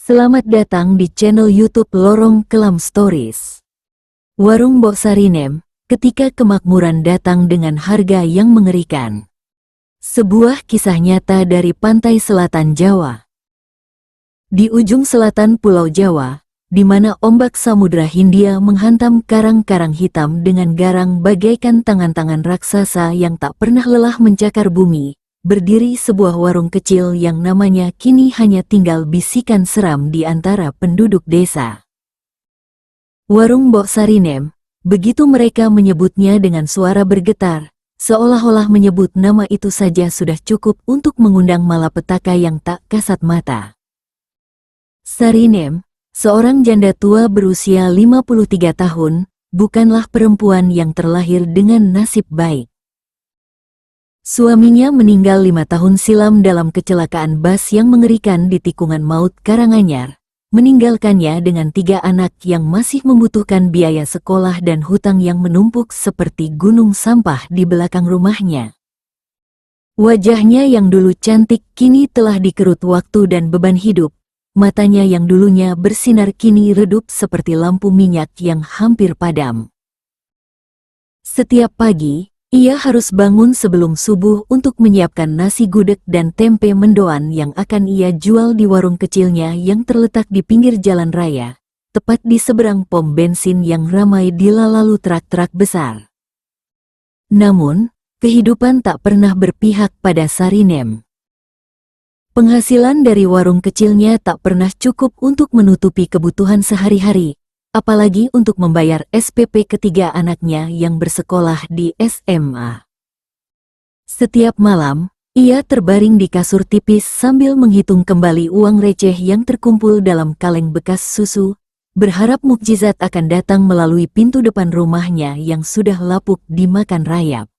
Selamat datang di channel YouTube Lorong Kelam Stories. Warung Mbok Sarinem, ketika kemakmuran datang dengan harga yang mengerikan. Sebuah kisah nyata dari pantai selatan Jawa. Di ujung selatan Pulau Jawa, di mana ombak Samudra Hindia menghantam karang-karang hitam dengan garang bagaikan tangan-tangan raksasa yang tak pernah lelah mencakar bumi, berdiri sebuah warung kecil yang namanya kini hanya tinggal bisikan seram di antara penduduk desa. Warung Mbok Sarinem, begitu mereka menyebutnya dengan suara bergetar, seolah-olah menyebut nama itu saja sudah cukup untuk mengundang malapetaka yang tak kasat mata. Sarinem, seorang janda tua berusia 53 tahun, bukanlah perempuan yang terlahir dengan nasib baik. Suaminya meninggal 5 tahun silam dalam kecelakaan bus yang mengerikan di tikungan maut Karanganyar, meninggalkannya dengan 3 anak yang masih membutuhkan biaya sekolah dan hutang yang menumpuk seperti gunung sampah di belakang rumahnya. Wajahnya yang dulu cantik kini telah dikerut waktu dan beban hidup, matanya yang dulunya bersinar kini redup seperti lampu minyak yang hampir padam. Setiap pagi, ia harus bangun sebelum subuh untuk menyiapkan nasi gudeg dan tempe mendoan yang akan ia jual di warung kecilnya yang terletak di pinggir jalan raya, tepat di seberang pom bensin yang ramai dilalui truk-truk besar. Namun, kehidupan tak pernah berpihak pada Sarinem. Penghasilan dari warung kecilnya tak pernah cukup untuk menutupi kebutuhan sehari-hari, apalagi untuk membayar SPP ketiga anaknya yang bersekolah di SMA. Setiap malam, ia terbaring di kasur tipis sambil menghitung kembali uang receh yang terkumpul dalam kaleng bekas susu, berharap mukjizat akan datang melalui pintu depan rumahnya yang sudah lapuk dimakan rayap.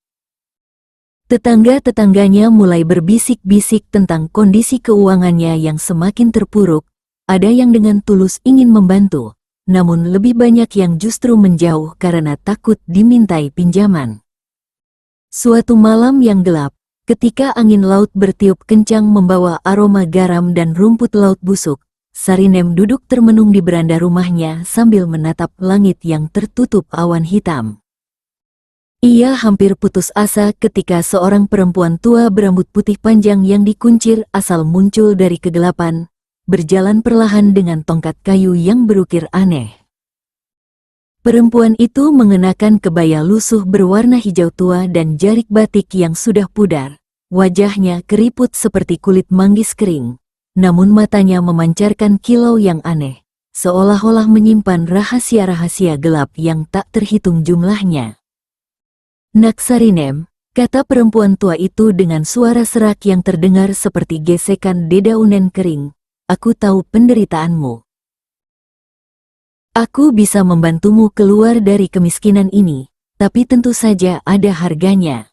Tetangga-tetangganya mulai berbisik-bisik tentang kondisi keuangannya yang semakin terpuruk, ada yang dengan tulus ingin membantu, namun lebih banyak yang justru menjauh karena takut dimintai pinjaman. Suatu malam yang gelap, ketika angin laut bertiup kencang membawa aroma garam dan rumput laut busuk, Sarinem duduk termenung di beranda rumahnya sambil menatap langit yang tertutup awan hitam. Ia hampir putus asa ketika seorang perempuan tua berambut putih panjang yang dikuncir asal muncul dari kegelapan, berjalan perlahan dengan tongkat kayu yang berukir aneh. Perempuan itu mengenakan kebaya lusuh berwarna hijau tua dan jarik batik yang sudah pudar. Wajahnya keriput seperti kulit manggis kering, namun matanya memancarkan kilau yang aneh, seolah-olah menyimpan rahasia-rahasia gelap yang tak terhitung jumlahnya. "Nak Sarinem," kata perempuan tua itu dengan suara serak yang terdengar seperti gesekan dedaunan kering, "aku tahu penderitaanmu. Aku bisa membantumu keluar dari kemiskinan ini, tapi tentu saja ada harganya."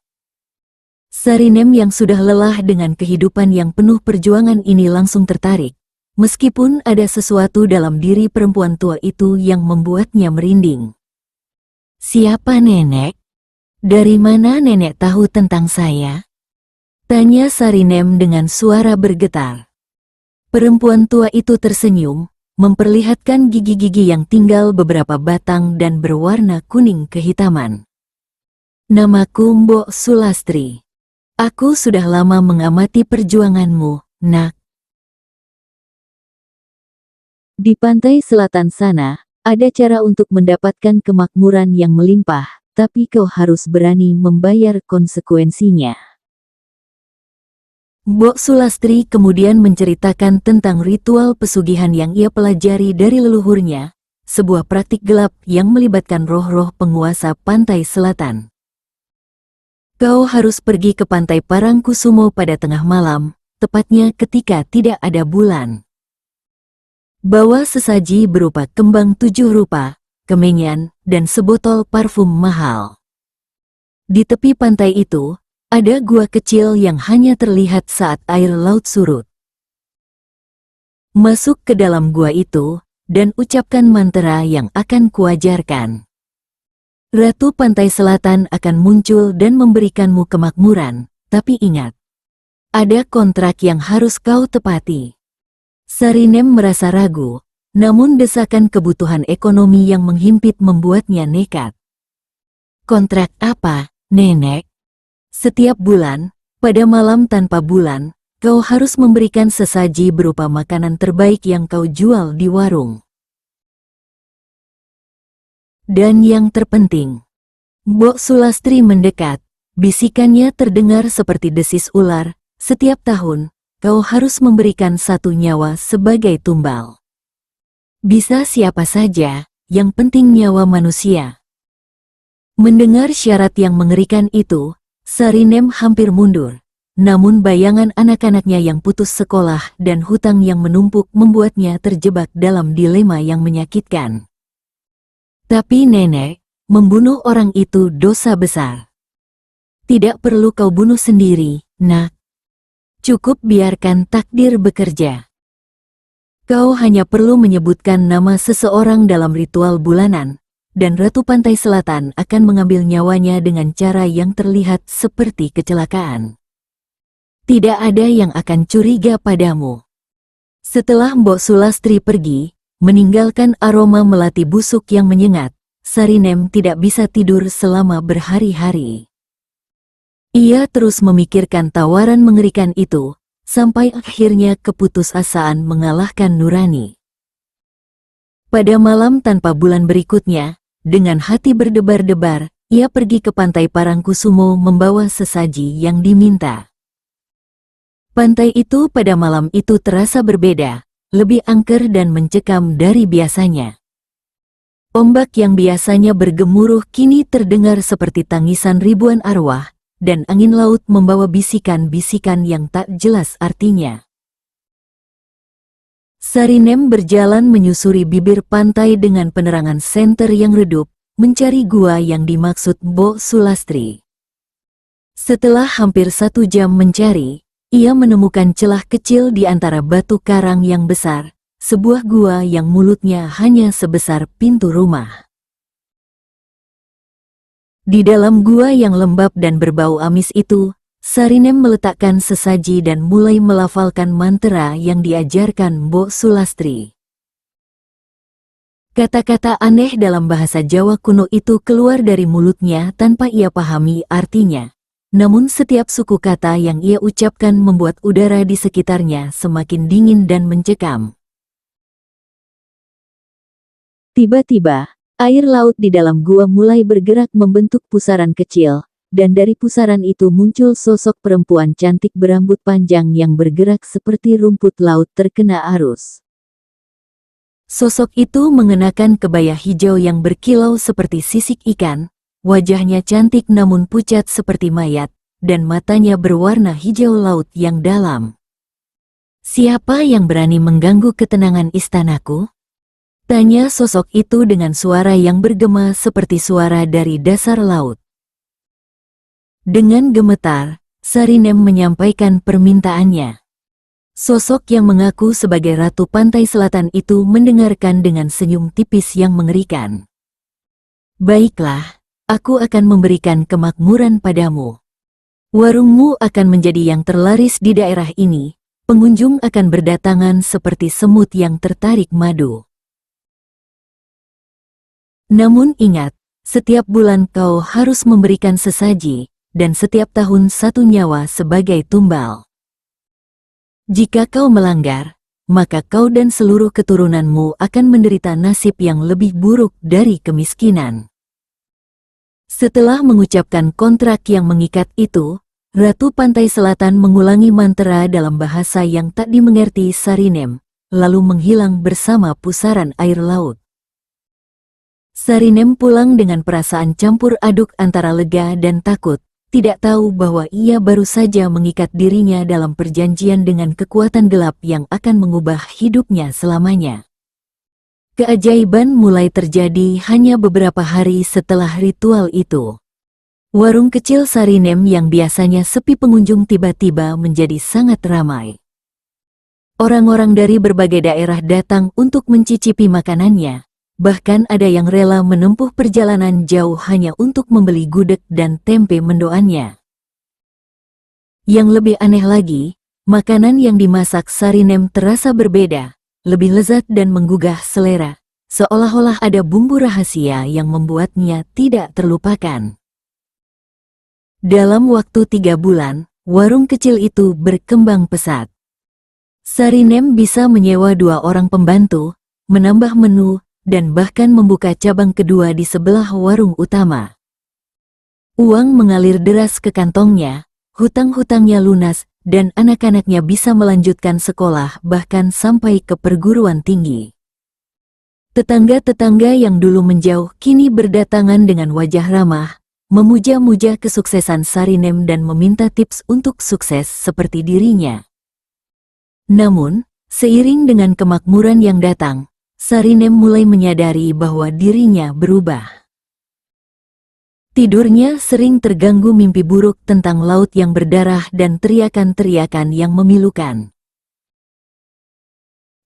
Sarinem yang sudah lelah dengan kehidupan yang penuh perjuangan ini langsung tertarik, meskipun ada sesuatu dalam diri perempuan tua itu yang membuatnya merinding. "Siapa nenek? Dari mana nenek tahu tentang saya?" tanya Sarinem dengan suara bergetar. Perempuan tua itu tersenyum, memperlihatkan gigi-gigi yang tinggal beberapa batang dan berwarna kuning kehitaman. "Namaku Mbok Sulastri. Aku sudah lama mengamati perjuanganmu, Nak. Di pantai selatan sana, ada cara untuk mendapatkan kemakmuran yang melimpah, tapi kau harus berani membayar konsekuensinya." Mbok Sulastri kemudian menceritakan tentang ritual pesugihan yang ia pelajari dari leluhurnya, sebuah praktik gelap yang melibatkan roh-roh penguasa pantai selatan. "Kau harus pergi ke pantai Parangkusumo pada tengah malam, tepatnya ketika tidak ada bulan. Bawa sesaji berupa kembang 7 rupa, kemenyan, dan sebotol parfum mahal. Di tepi pantai itu, ada gua kecil yang hanya terlihat saat air laut surut. Masuk ke dalam gua itu, dan ucapkan mantra yang akan kuajarkan. Ratu Pantai Selatan akan muncul dan memberikanmu kemakmuran, tapi ingat, ada kontrak yang harus kau tepati. Sarinem merasa ragu, namun desakan kebutuhan ekonomi yang menghimpit membuatnya nekat. Kontrak apa, Nenek? Setiap bulan, pada malam tanpa bulan, kau harus memberikan sesaji berupa makanan terbaik yang kau jual di warung. Dan yang terpenting, Mbok Sulastri mendekat, bisikannya terdengar seperti desis ular, setiap tahun, kau harus memberikan 1 nyawa sebagai tumbal. Bisa siapa saja, yang penting nyawa manusia. Mendengar syarat yang mengerikan itu, Sarinem hampir mundur. Namun bayangan anak-anaknya yang putus sekolah dan hutang yang menumpuk membuatnya terjebak dalam dilema yang menyakitkan. Tapi Nenek, membunuh orang itu dosa besar. Tidak perlu kau bunuh sendiri, Nak. Cukup biarkan takdir bekerja. Kau hanya perlu menyebutkan nama seseorang dalam ritual bulanan, dan Ratu Pantai Selatan akan mengambil nyawanya dengan cara yang terlihat seperti kecelakaan. Tidak ada yang akan curiga padamu. Setelah Mbok Sulastri pergi, meninggalkan aroma melati busuk yang menyengat, Sarinem tidak bisa tidur selama berhari-hari. Ia terus memikirkan tawaran mengerikan itu, sampai akhirnya keputusasaan mengalahkan nurani. Pada malam tanpa bulan berikutnya, dengan hati berdebar-debar, ia pergi ke pantai Parangkusumo membawa sesaji yang diminta. Pantai itu pada malam itu terasa berbeda, lebih angker dan mencekam dari biasanya. Ombak yang biasanya bergemuruh kini terdengar seperti tangisan ribuan arwah, dan angin laut membawa bisikan-bisikan yang tak jelas artinya. Sarinem berjalan menyusuri bibir pantai dengan penerangan senter yang redup, mencari gua yang dimaksud Mbok Sulastri. Setelah hampir 1 jam mencari, ia menemukan celah kecil di antara batu karang yang besar, sebuah gua yang mulutnya hanya sebesar pintu rumah. Di dalam gua yang lembab dan berbau amis itu, Sarinem meletakkan sesaji dan mulai melafalkan mantra yang diajarkan Mbok Sulastri. Kata-kata aneh dalam bahasa Jawa kuno itu keluar dari mulutnya tanpa ia pahami artinya. Namun setiap suku kata yang ia ucapkan membuat udara di sekitarnya semakin dingin dan mencekam. Tiba-tiba, air laut di dalam gua mulai bergerak membentuk pusaran kecil. Dan dari pusaran itu muncul sosok perempuan cantik berambut panjang yang bergerak seperti rumput laut terkena arus. Sosok itu mengenakan kebaya hijau yang berkilau seperti sisik ikan, wajahnya cantik namun pucat seperti mayat, dan matanya berwarna hijau laut yang dalam. "Siapa yang berani mengganggu ketenangan istanaku?" tanya sosok itu dengan suara yang bergema seperti suara dari dasar laut. Dengan gemetar, Sarinem menyampaikan permintaannya. Sosok yang mengaku sebagai Ratu Pantai Selatan itu mendengarkan dengan senyum tipis yang mengerikan. "Baiklah, aku akan memberikan kemakmuran padamu. Warungmu akan menjadi yang terlaris di daerah ini, pengunjung akan berdatangan seperti semut yang tertarik madu. Namun ingat, setiap bulan kau harus memberikan sesaji, dan setiap tahun 1 nyawa sebagai tumbal. Jika kau melanggar, maka kau dan seluruh keturunanmu akan menderita nasib yang lebih buruk dari kemiskinan." Setelah mengucapkan kontrak yang mengikat itu, Ratu Pantai Selatan mengulangi mantra dalam bahasa yang tak dimengerti Sarinem, lalu menghilang bersama pusaran air laut. Sarinem pulang dengan perasaan campur aduk antara lega dan takut. Tidak tahu bahwa ia baru saja mengikat dirinya dalam perjanjian dengan kekuatan gelap yang akan mengubah hidupnya selamanya. Keajaiban mulai terjadi hanya beberapa hari setelah ritual itu. Warung kecil Sarinem yang biasanya sepi pengunjung tiba-tiba menjadi sangat ramai. Orang-orang dari berbagai daerah datang untuk mencicipi makanannya. Bahkan ada yang rela menempuh perjalanan jauh hanya untuk membeli gudeg dan tempe mendoannya. Yang lebih aneh lagi, Makanan yang dimasak Sarinem terasa berbeda, lebih lezat dan menggugah selera, seolah-olah ada bumbu rahasia yang membuatnya tidak terlupakan. Dalam waktu 3 bulan, warung kecil itu berkembang pesat. Sarinem bisa menyewa 2 orang pembantu, menambah menu, dan bahkan membuka cabang kedua di sebelah warung utama. Uang mengalir deras ke kantongnya, hutang-hutangnya lunas, dan anak-anaknya bisa melanjutkan sekolah bahkan sampai ke perguruan tinggi. Tetangga-tetangga yang dulu menjauh kini berdatangan dengan wajah ramah, memuja-muja kesuksesan Sarinem dan meminta tips untuk sukses seperti dirinya. Namun, seiring dengan kemakmuran yang datang, Sarinem mulai menyadari bahwa dirinya berubah. Tidurnya sering terganggu mimpi buruk tentang laut yang berdarah dan teriakan-teriakan yang memilukan.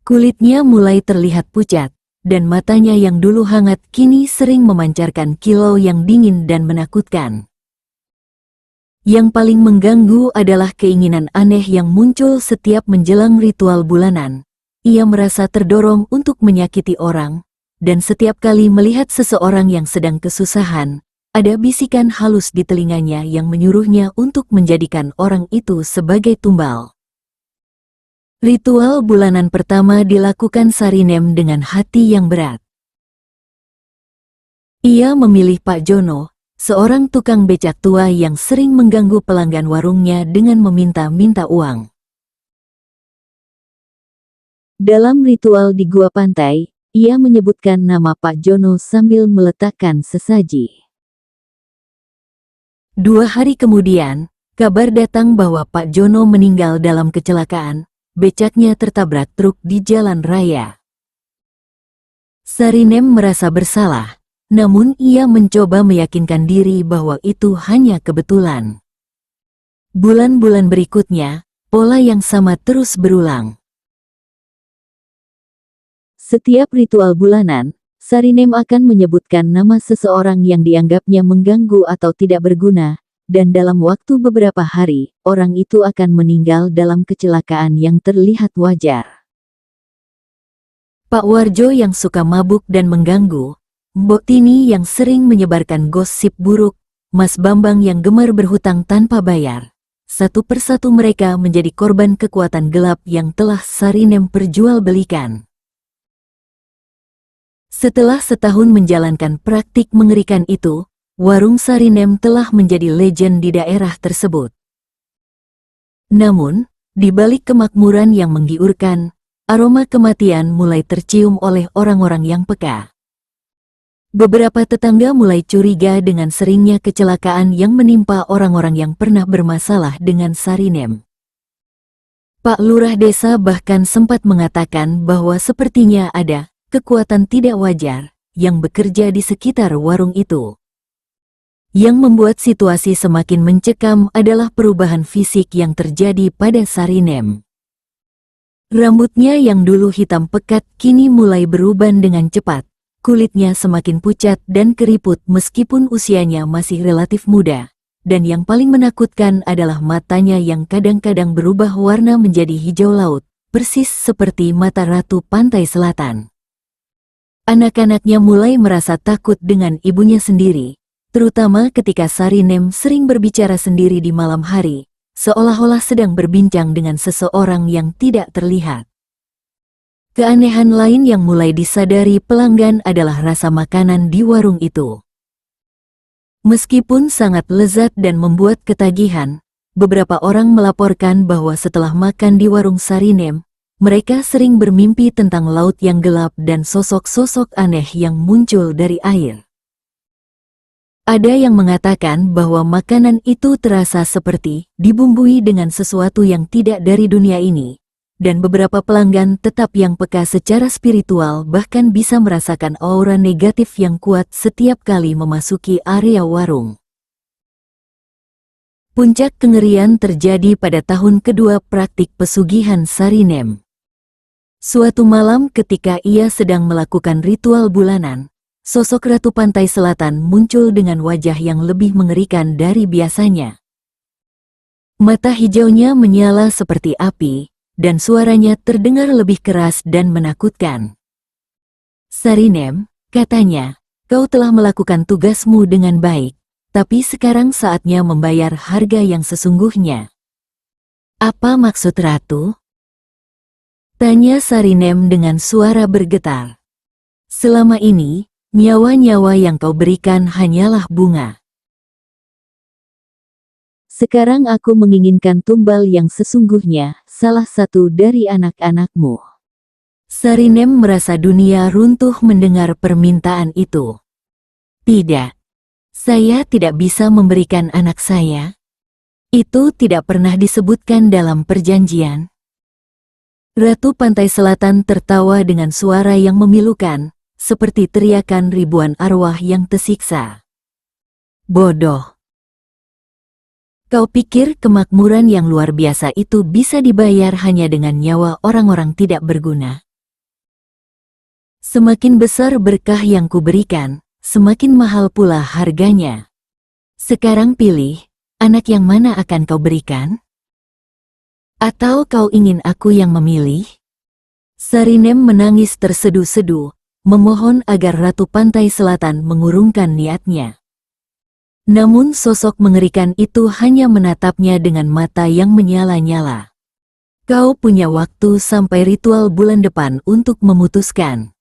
Kulitnya mulai terlihat pucat, dan matanya yang dulu hangat kini sering memancarkan kilau yang dingin dan menakutkan. Yang paling mengganggu adalah keinginan aneh yang muncul setiap menjelang ritual bulanan. Ia merasa terdorong untuk menyakiti orang, dan setiap kali melihat seseorang yang sedang kesusahan, ada bisikan halus di telinganya yang menyuruhnya untuk menjadikan orang itu sebagai tumbal. Ritual bulanan pertama dilakukan Sarinem dengan hati yang berat. Ia memilih Pak Jono, seorang tukang becak tua yang sering mengganggu pelanggan warungnya dengan meminta-minta uang. Dalam ritual di gua pantai, ia menyebutkan nama Pak Jono sambil meletakkan sesaji. 2 hari kemudian, kabar datang bahwa Pak Jono meninggal dalam kecelakaan, becaknya tertabrak truk di jalan raya. Sarinem merasa bersalah, namun ia mencoba meyakinkan diri bahwa itu hanya kebetulan. Bulan-bulan berikutnya, pola yang sama terus berulang. Setiap ritual bulanan, Sarinem akan menyebutkan nama seseorang yang dianggapnya mengganggu atau tidak berguna, dan dalam waktu beberapa hari, orang itu akan meninggal dalam kecelakaan yang terlihat wajar. Pak Warjo yang suka mabuk dan mengganggu, Mbok Tini yang sering menyebarkan gosip buruk, Mas Bambang yang gemar berhutang tanpa bayar. Satu persatu mereka menjadi korban kekuatan gelap yang telah Sarinem perjualbelikan. Setelah setahun menjalankan praktik mengerikan itu, warung Sarinem telah menjadi legend di daerah tersebut. Namun, di balik kemakmuran yang menggiurkan, aroma kematian mulai tercium oleh orang-orang yang peka. Beberapa tetangga mulai curiga dengan seringnya kecelakaan yang menimpa orang-orang yang pernah bermasalah dengan Sarinem. Pak Lurah Desa bahkan sempat mengatakan bahwa sepertinya ada kekuatan tidak wajar yang bekerja di sekitar warung itu. Yang membuat situasi semakin mencekam adalah perubahan fisik yang terjadi pada Sarinem. Rambutnya yang dulu hitam pekat kini mulai beruban dengan cepat, kulitnya semakin pucat dan keriput meskipun usianya masih relatif muda, dan yang paling menakutkan adalah matanya yang kadang-kadang berubah warna menjadi hijau laut, persis seperti mata ratu pantai selatan. Anak-anaknya mulai merasa takut dengan ibunya sendiri, terutama ketika Sarinem sering berbicara sendiri di malam hari, seolah-olah sedang berbincang dengan seseorang yang tidak terlihat. Keanehan lain yang mulai disadari pelanggan adalah rasa makanan di warung itu. Meskipun sangat lezat dan membuat ketagihan, beberapa orang melaporkan bahwa setelah makan di warung Sarinem, mereka sering bermimpi tentang laut yang gelap dan sosok-sosok aneh yang muncul dari air. Ada yang mengatakan bahwa makanan itu terasa seperti dibumbui dengan sesuatu yang tidak dari dunia ini, dan beberapa pelanggan tetap yang peka secara spiritual bahkan bisa merasakan aura negatif yang kuat setiap kali memasuki area warung. Puncak kengerian terjadi pada tahun kedua praktik pesugihan Sarinem. Suatu malam ketika ia sedang melakukan ritual bulanan, sosok Ratu Pantai Selatan muncul dengan wajah yang lebih mengerikan dari biasanya. Mata hijaunya menyala seperti api, dan suaranya terdengar lebih keras dan menakutkan. "Sarinem," katanya, "kau telah melakukan tugasmu dengan baik, tapi sekarang saatnya membayar harga yang sesungguhnya." "Apa maksud Ratu?" tanya Sarinem dengan suara bergetar. "Selama ini, nyawa-nyawa yang kau berikan hanyalah bunga. Sekarang aku menginginkan tumbal yang sesungguhnya, salah satu dari anak-anakmu." Sarinem merasa dunia runtuh mendengar permintaan itu. "Tidak, saya tidak bisa memberikan anak saya. Itu tidak pernah disebutkan dalam perjanjian." Ratu Pantai Selatan tertawa dengan suara yang memilukan, seperti teriakan ribuan arwah yang tersiksa. "Bodoh. Kau pikir kemakmuran yang luar biasa itu bisa dibayar hanya dengan nyawa orang-orang tidak berguna? Semakin besar berkah yang kuberikan, semakin mahal pula harganya. Sekarang pilih, anak yang mana akan kau berikan? Atau kau ingin aku yang memilih?" Sarinem menangis terseduh-seduh, memohon agar Ratu Pantai Selatan mengurungkan niatnya. Namun sosok mengerikan itu hanya menatapnya dengan mata yang menyala-nyala. "Kau punya waktu sampai ritual bulan depan untuk memutuskan.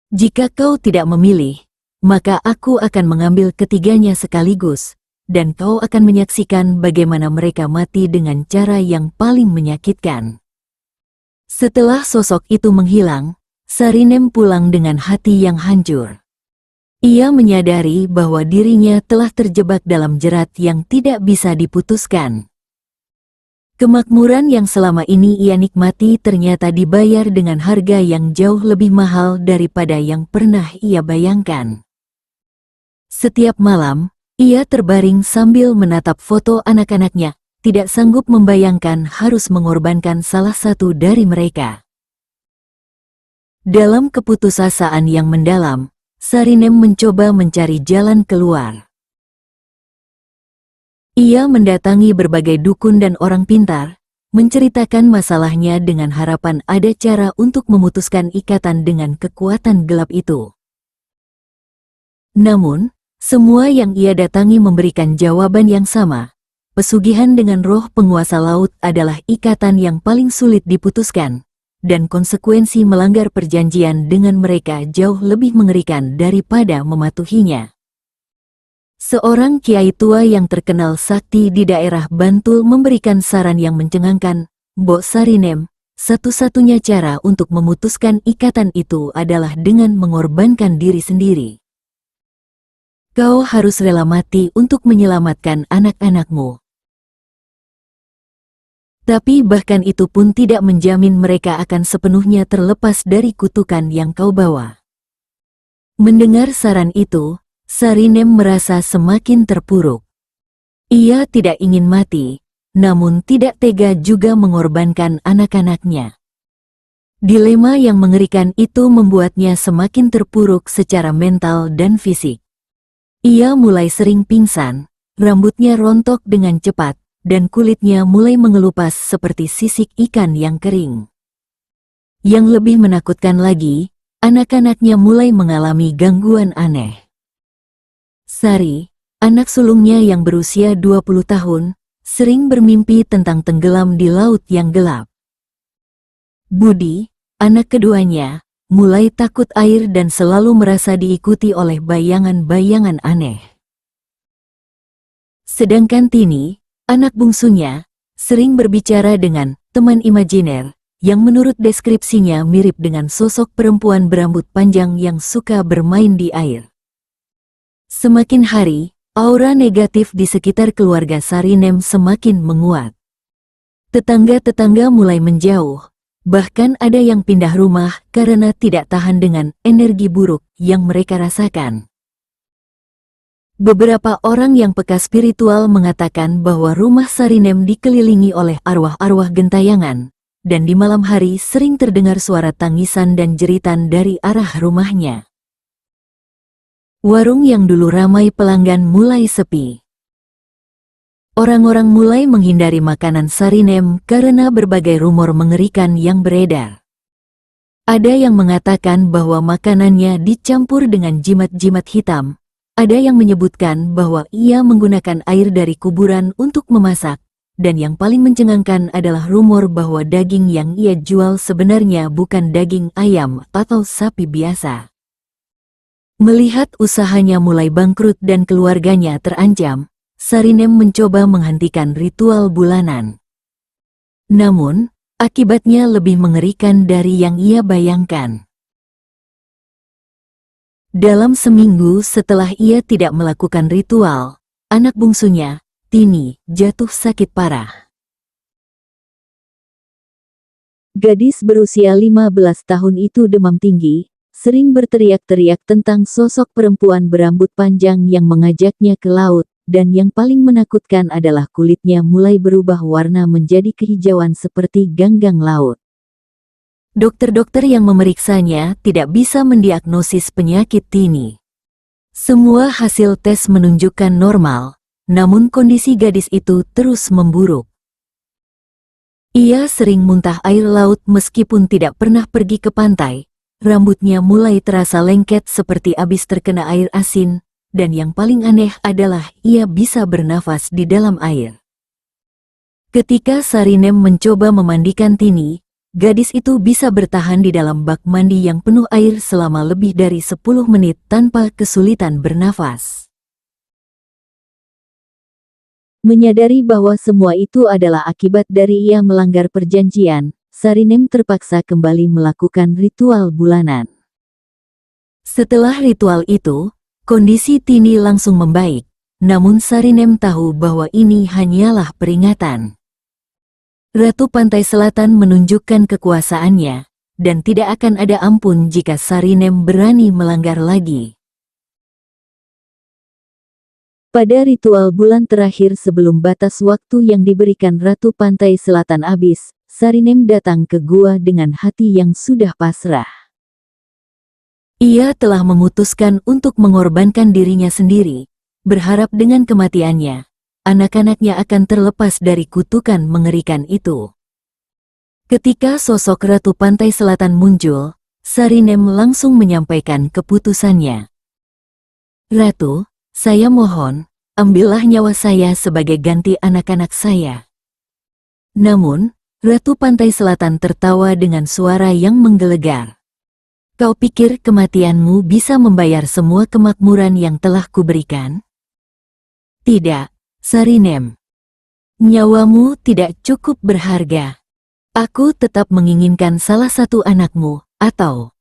Jika kau tidak memilih, maka aku akan mengambil ketiganya sekaligus, dan kau akan menyaksikan bagaimana mereka mati dengan cara yang paling menyakitkan." Setelah sosok itu menghilang, Sarinem pulang dengan hati yang hancur. Ia menyadari bahwa dirinya telah terjebak dalam jerat yang tidak bisa diputuskan. Kemakmuran yang selama ini ia nikmati ternyata dibayar dengan harga yang jauh lebih mahal daripada yang pernah ia bayangkan. Setiap malam, ia terbaring sambil menatap foto anak-anaknya, tidak sanggup membayangkan harus mengorbankan salah satu dari mereka. Dalam keputusasaan yang mendalam, Sarinem mencoba mencari jalan keluar. Ia mendatangi berbagai dukun dan orang pintar, menceritakan masalahnya dengan harapan ada cara untuk memutuskan ikatan dengan kekuatan gelap itu. Namun, semua yang ia datangi memberikan jawaban yang sama. Pesugihan dengan roh penguasa laut adalah ikatan yang paling sulit diputuskan, dan konsekuensi melanggar perjanjian dengan mereka jauh lebih mengerikan daripada mematuhinya. Seorang kiai tua yang terkenal sakti di daerah Bantul memberikan saran yang mencengangkan, "Mbok Sarinem, satu-satunya cara untuk memutuskan ikatan itu adalah dengan mengorbankan diri sendiri. Kau harus rela mati untuk menyelamatkan anak-anakmu. Tapi bahkan itu pun tidak menjamin mereka akan sepenuhnya terlepas dari kutukan yang kau bawa." Mendengar saran itu, Sarinem merasa semakin terpuruk. Ia tidak ingin mati, namun tidak tega juga mengorbankan anak-anaknya. Dilema yang mengerikan itu membuatnya semakin terpuruk secara mental dan fisik. Ia mulai sering pingsan, rambutnya rontok dengan cepat, dan kulitnya mulai mengelupas seperti sisik ikan yang kering. Yang lebih menakutkan lagi, anak-anaknya mulai mengalami gangguan aneh. Sari, anak sulungnya yang berusia 20 tahun, sering bermimpi tentang tenggelam di laut yang gelap. Budi, anak keduanya, mulai takut air dan selalu merasa diikuti oleh bayangan-bayangan aneh. Sedangkan Tini, anak bungsunya, sering berbicara dengan teman imajiner, yang menurut deskripsinya mirip dengan sosok perempuan berambut panjang yang suka bermain di air. Semakin hari, aura negatif di sekitar keluarga Sarinem semakin menguat. Tetangga-tetangga mulai menjauh, bahkan ada yang pindah rumah karena tidak tahan dengan energi buruk yang mereka rasakan. Beberapa orang yang peka spiritual mengatakan bahwa rumah Sarinem dikelilingi oleh arwah-arwah gentayangan, dan di malam hari sering terdengar suara tangisan dan jeritan dari arah rumahnya. Warung yang dulu ramai pelanggan mulai sepi. Orang-orang mulai menghindari makanan Sarinem karena berbagai rumor mengerikan yang beredar. Ada yang mengatakan bahwa makanannya dicampur dengan jimat-jimat hitam. Ada yang menyebutkan bahwa ia menggunakan air dari kuburan untuk memasak. Dan yang paling mencengangkan adalah rumor bahwa daging yang ia jual sebenarnya bukan daging ayam atau sapi biasa. Melihat usahanya mulai bangkrut dan keluarganya terancam, Sarinem mencoba menghentikan ritual bulanan. Namun, akibatnya lebih mengerikan dari yang ia bayangkan. Dalam seminggu setelah ia tidak melakukan ritual, anak bungsunya, Tini, jatuh sakit parah. Gadis berusia 15 tahun itu demam tinggi, sering berteriak-teriak tentang sosok perempuan berambut panjang yang mengajaknya ke laut, dan yang paling menakutkan adalah kulitnya mulai berubah warna menjadi kehijauan seperti ganggang laut. Dokter-dokter yang memeriksanya tidak bisa mendiagnosis penyakit Tini. Semua hasil tes menunjukkan normal. Namun kondisi gadis itu terus memburuk. Ia sering muntah air laut meskipun tidak pernah pergi ke pantai. Rambutnya mulai terasa lengket seperti habis terkena air asin, dan yang paling aneh adalah ia bisa bernafas di dalam air. Ketika Sarinem mencoba memandikan Tini, gadis itu bisa bertahan di dalam bak mandi yang penuh air selama lebih dari 10 menit tanpa kesulitan bernafas. Menyadari bahwa semua itu adalah akibat dari ia melanggar perjanjian, Sarinem terpaksa kembali melakukan ritual bulanan. Setelah ritual itu, kondisi Tini langsung membaik, namun Sarinem tahu bahwa ini hanyalah peringatan. Ratu Pantai Selatan menunjukkan kekuasaannya, dan tidak akan ada ampun jika Sarinem berani melanggar lagi. Pada ritual bulan terakhir sebelum batas waktu yang diberikan Ratu Pantai Selatan habis, Sarinem datang ke gua dengan hati yang sudah pasrah. Ia telah memutuskan untuk mengorbankan dirinya sendiri, berharap dengan kematiannya, anak-anaknya akan terlepas dari kutukan mengerikan itu. Ketika sosok Ratu Pantai Selatan muncul, Sarinem langsung menyampaikan keputusannya. Ratu, saya mohon, ambillah nyawa saya sebagai ganti anak-anak saya. Namun, Ratu Pantai Selatan tertawa dengan suara yang menggelegar. Kau pikir kematianmu bisa membayar semua kemakmuran yang telah kuberikan? Tidak, Sarinem. Nyawamu tidak cukup berharga. Aku tetap menginginkan salah satu anakmu, atau...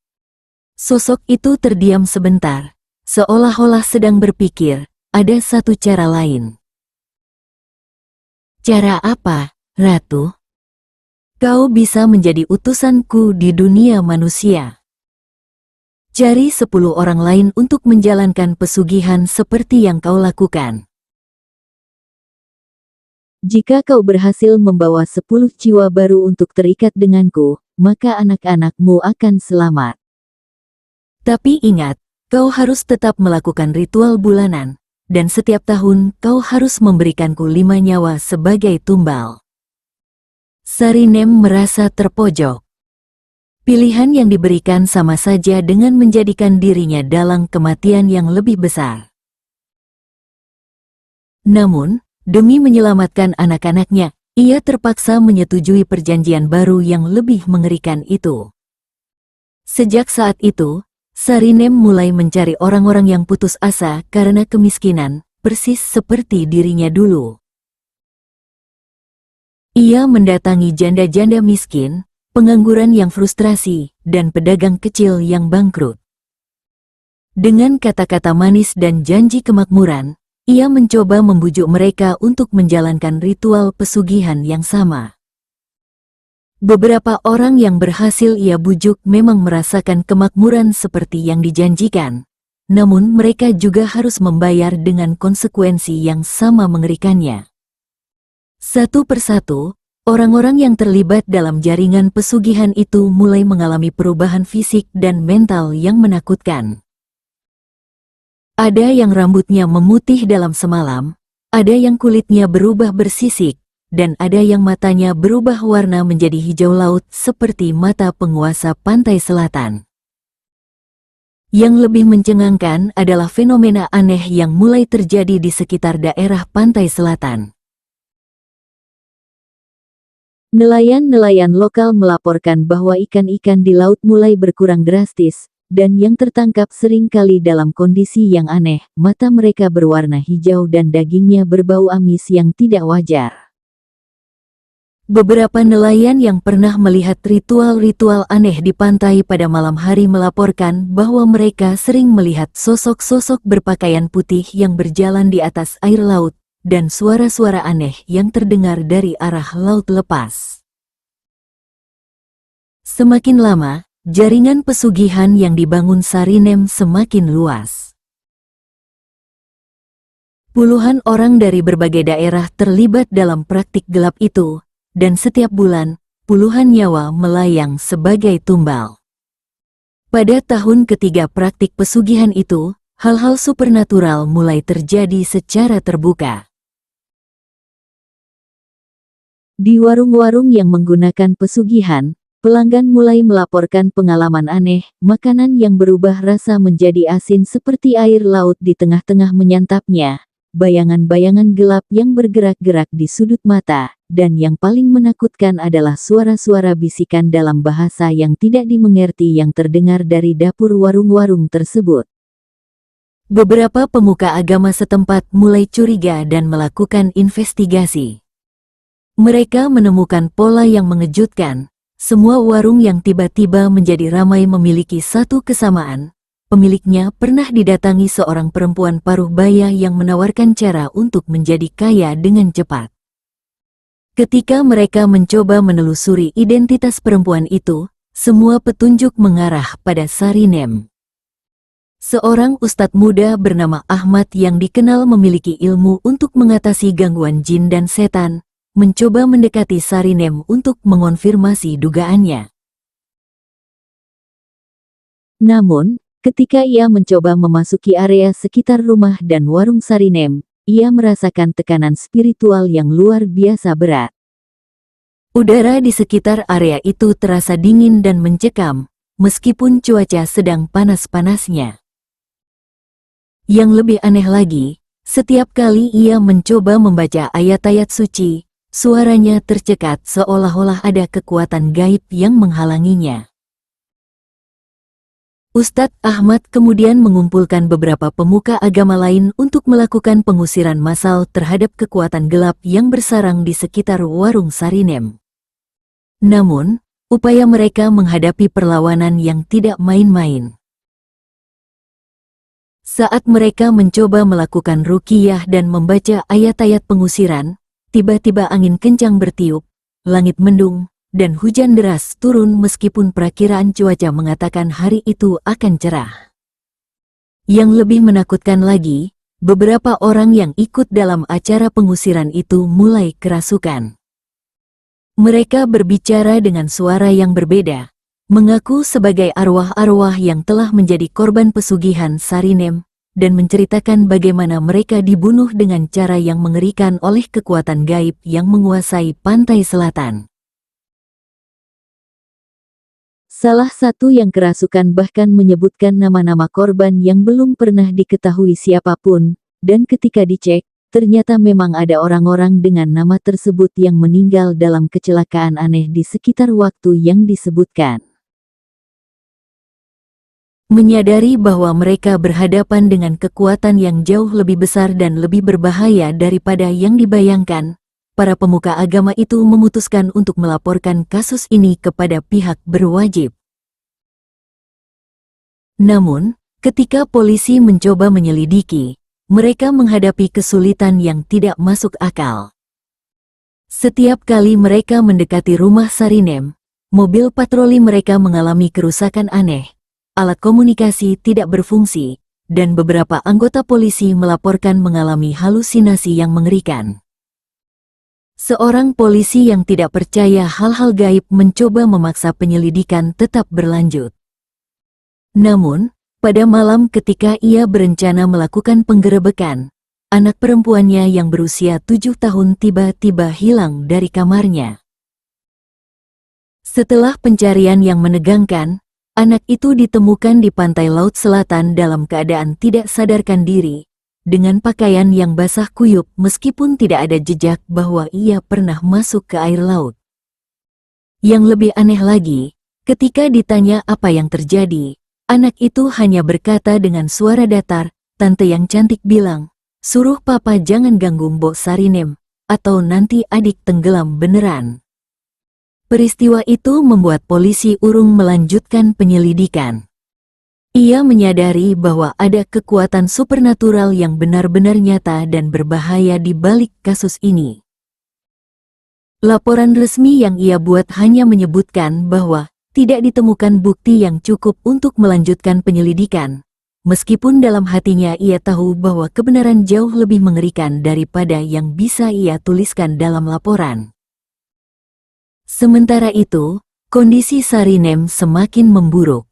Sosok itu terdiam sebentar. Seolah-olah sedang berpikir, ada satu cara lain. Cara apa, Ratu? Kau bisa menjadi utusanku di dunia manusia. Cari 10 orang lain untuk menjalankan pesugihan seperti yang kau lakukan. Jika kau berhasil membawa 10 jiwa baru untuk terikat denganku, maka anak-anakmu akan selamat. Tapi ingat, kau harus tetap melakukan ritual bulanan, dan setiap tahun kau harus memberikanku 5 nyawa sebagai tumbal. Sarinem merasa terpojok. Pilihan yang diberikan sama saja dengan menjadikan dirinya dalam kematian yang lebih besar. Namun, demi menyelamatkan anak-anaknya, ia terpaksa menyetujui perjanjian baru yang lebih mengerikan itu. Sejak saat itu, Sarinem mulai mencari orang-orang yang putus asa karena kemiskinan, persis seperti dirinya dulu. Ia mendatangi janda-janda miskin, pengangguran yang frustrasi, dan pedagang kecil yang bangkrut. Dengan kata-kata manis dan janji kemakmuran, ia mencoba membujuk mereka untuk menjalankan ritual pesugihan yang sama. Beberapa orang yang berhasil ia bujuk memang merasakan kemakmuran seperti yang dijanjikan, namun mereka juga harus membayar dengan konsekuensi yang sama mengerikannya. Satu persatu, orang-orang yang terlibat dalam jaringan pesugihan itu mulai mengalami perubahan fisik dan mental yang menakutkan. Ada yang rambutnya memutih dalam semalam, Ada yang kulitnya berubah bersisik, dan ada yang matanya berubah warna menjadi hijau laut seperti mata penguasa pantai selatan. Yang lebih mencengangkan adalah fenomena aneh yang mulai terjadi di sekitar daerah pantai selatan. Nelayan-nelayan lokal melaporkan bahwa ikan-ikan di laut mulai berkurang drastis, dan yang tertangkap sering kali dalam kondisi yang aneh, mata mereka berwarna hijau dan dagingnya berbau amis yang tidak wajar. Beberapa nelayan yang pernah melihat ritual-ritual aneh di pantai pada malam hari melaporkan bahwa mereka sering melihat sosok-sosok berpakaian putih yang berjalan di atas air laut, dan suara-suara aneh yang terdengar dari arah laut lepas. Semakin lama, jaringan pesugihan yang dibangun Sarinem semakin luas. Puluhan orang dari berbagai daerah terlibat dalam praktik gelap itu, dan setiap bulan, puluhan nyawa melayang sebagai tumbal. Pada tahun ketiga praktik pesugihan itu, hal-hal supernatural mulai terjadi secara terbuka. Di warung-warung yang menggunakan pesugihan, pelanggan mulai melaporkan pengalaman aneh, makanan yang berubah rasa menjadi asin seperti air laut di tengah-tengah menyantapnya, bayangan-bayangan gelap yang bergerak-gerak di sudut mata, dan yang paling menakutkan adalah suara-suara bisikan dalam bahasa yang tidak dimengerti yang terdengar dari dapur warung-warung tersebut. Beberapa pemuka agama setempat mulai curiga dan melakukan investigasi. Mereka menemukan pola yang mengejutkan. Semua warung yang tiba-tiba menjadi ramai memiliki satu kesamaan. Pemiliknya pernah didatangi seorang perempuan paruh baya yang menawarkan cara untuk menjadi kaya dengan cepat. Ketika mereka mencoba menelusuri identitas perempuan itu, semua petunjuk mengarah pada Sarinem. Seorang ustadz muda bernama Ahmad yang dikenal memiliki ilmu untuk mengatasi gangguan jin dan setan, mencoba mendekati Sarinem untuk mengonfirmasi dugaannya. Namun, ketika ia mencoba memasuki area sekitar rumah dan warung Sarinem, ia merasakan tekanan spiritual yang luar biasa berat. Udara di sekitar area itu terasa dingin dan mencekam, meskipun cuaca sedang panas-panasnya. Yang lebih aneh lagi, setiap kali ia mencoba membaca ayat-ayat suci, suaranya tercekat seolah-olah ada kekuatan gaib yang menghalanginya. Ustadz Ahmad kemudian mengumpulkan beberapa pemuka agama lain untuk melakukan pengusiran massal terhadap kekuatan gelap yang bersarang di sekitar warung Sarinem. Namun, upaya mereka menghadapi perlawanan yang tidak main-main. Saat mereka mencoba melakukan ruqyah dan membaca ayat-ayat pengusiran, tiba-tiba angin kencang bertiup, langit mendung, dan hujan deras turun meskipun perakiraan cuaca mengatakan hari itu akan cerah. Yang lebih menakutkan lagi, beberapa orang yang ikut dalam acara pengusiran itu mulai kerasukan. Mereka berbicara dengan suara yang berbeda, mengaku sebagai arwah-arwah yang telah menjadi korban pesugihan Sarinem, dan menceritakan bagaimana mereka dibunuh dengan cara yang mengerikan oleh kekuatan gaib yang menguasai pantai selatan. Salah satu yang kerasukan bahkan menyebutkan nama-nama korban yang belum pernah diketahui siapapun, dan ketika dicek, ternyata memang ada orang-orang dengan nama tersebut yang meninggal dalam kecelakaan aneh di sekitar waktu yang disebutkan. Menyadari bahwa mereka berhadapan dengan kekuatan yang jauh lebih besar dan lebih berbahaya daripada yang dibayangkan, para pemuka agama itu memutuskan untuk melaporkan kasus ini kepada pihak berwajib. Namun, ketika polisi mencoba menyelidiki, mereka menghadapi kesulitan yang tidak masuk akal. Setiap kali mereka mendekati rumah Sarinem, mobil patroli mereka mengalami kerusakan aneh, alat komunikasi tidak berfungsi, dan beberapa anggota polisi melaporkan mengalami halusinasi yang mengerikan. Seorang polisi yang tidak percaya hal-hal gaib mencoba memaksa penyelidikan tetap berlanjut. Namun, pada malam ketika ia berencana melakukan penggerebekan, anak perempuannya yang berusia 7 tahun tiba-tiba hilang dari kamarnya. Setelah pencarian yang menegangkan, anak itu ditemukan di pantai laut selatan dalam keadaan tidak sadarkan diri, dengan pakaian yang basah kuyup meskipun tidak ada jejak bahwa ia pernah masuk ke air laut. Yang lebih aneh lagi, ketika ditanya apa yang terjadi, anak itu hanya berkata dengan suara datar, "Tante yang cantik bilang, suruh papa jangan ganggu Mbok Sarinem, atau nanti adik tenggelam beneran." Peristiwa itu membuat polisi urung melanjutkan penyelidikan. Ia menyadari bahwa ada kekuatan supernatural yang benar-benar nyata dan berbahaya di balik kasus ini. Laporan resmi yang ia buat hanya menyebutkan bahwa tidak ditemukan bukti yang cukup untuk melanjutkan penyelidikan, meskipun dalam hatinya ia tahu bahwa kebenaran jauh lebih mengerikan daripada yang bisa ia tuliskan dalam laporan. Sementara itu, kondisi Sarinem semakin memburuk.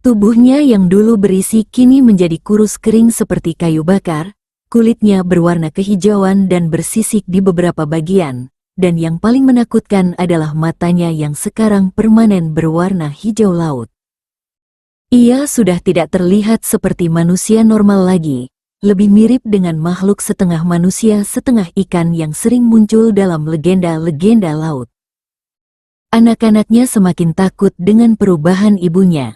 Tubuhnya yang dulu berisi kini menjadi kurus kering seperti kayu bakar, kulitnya berwarna kehijauan dan bersisik di beberapa bagian, dan yang paling menakutkan adalah matanya yang sekarang permanen berwarna hijau laut. Ia sudah tidak terlihat seperti manusia normal lagi, lebih mirip dengan makhluk setengah manusia setengah ikan yang sering muncul dalam legenda-legenda laut. Anak-anaknya semakin takut dengan perubahan ibunya.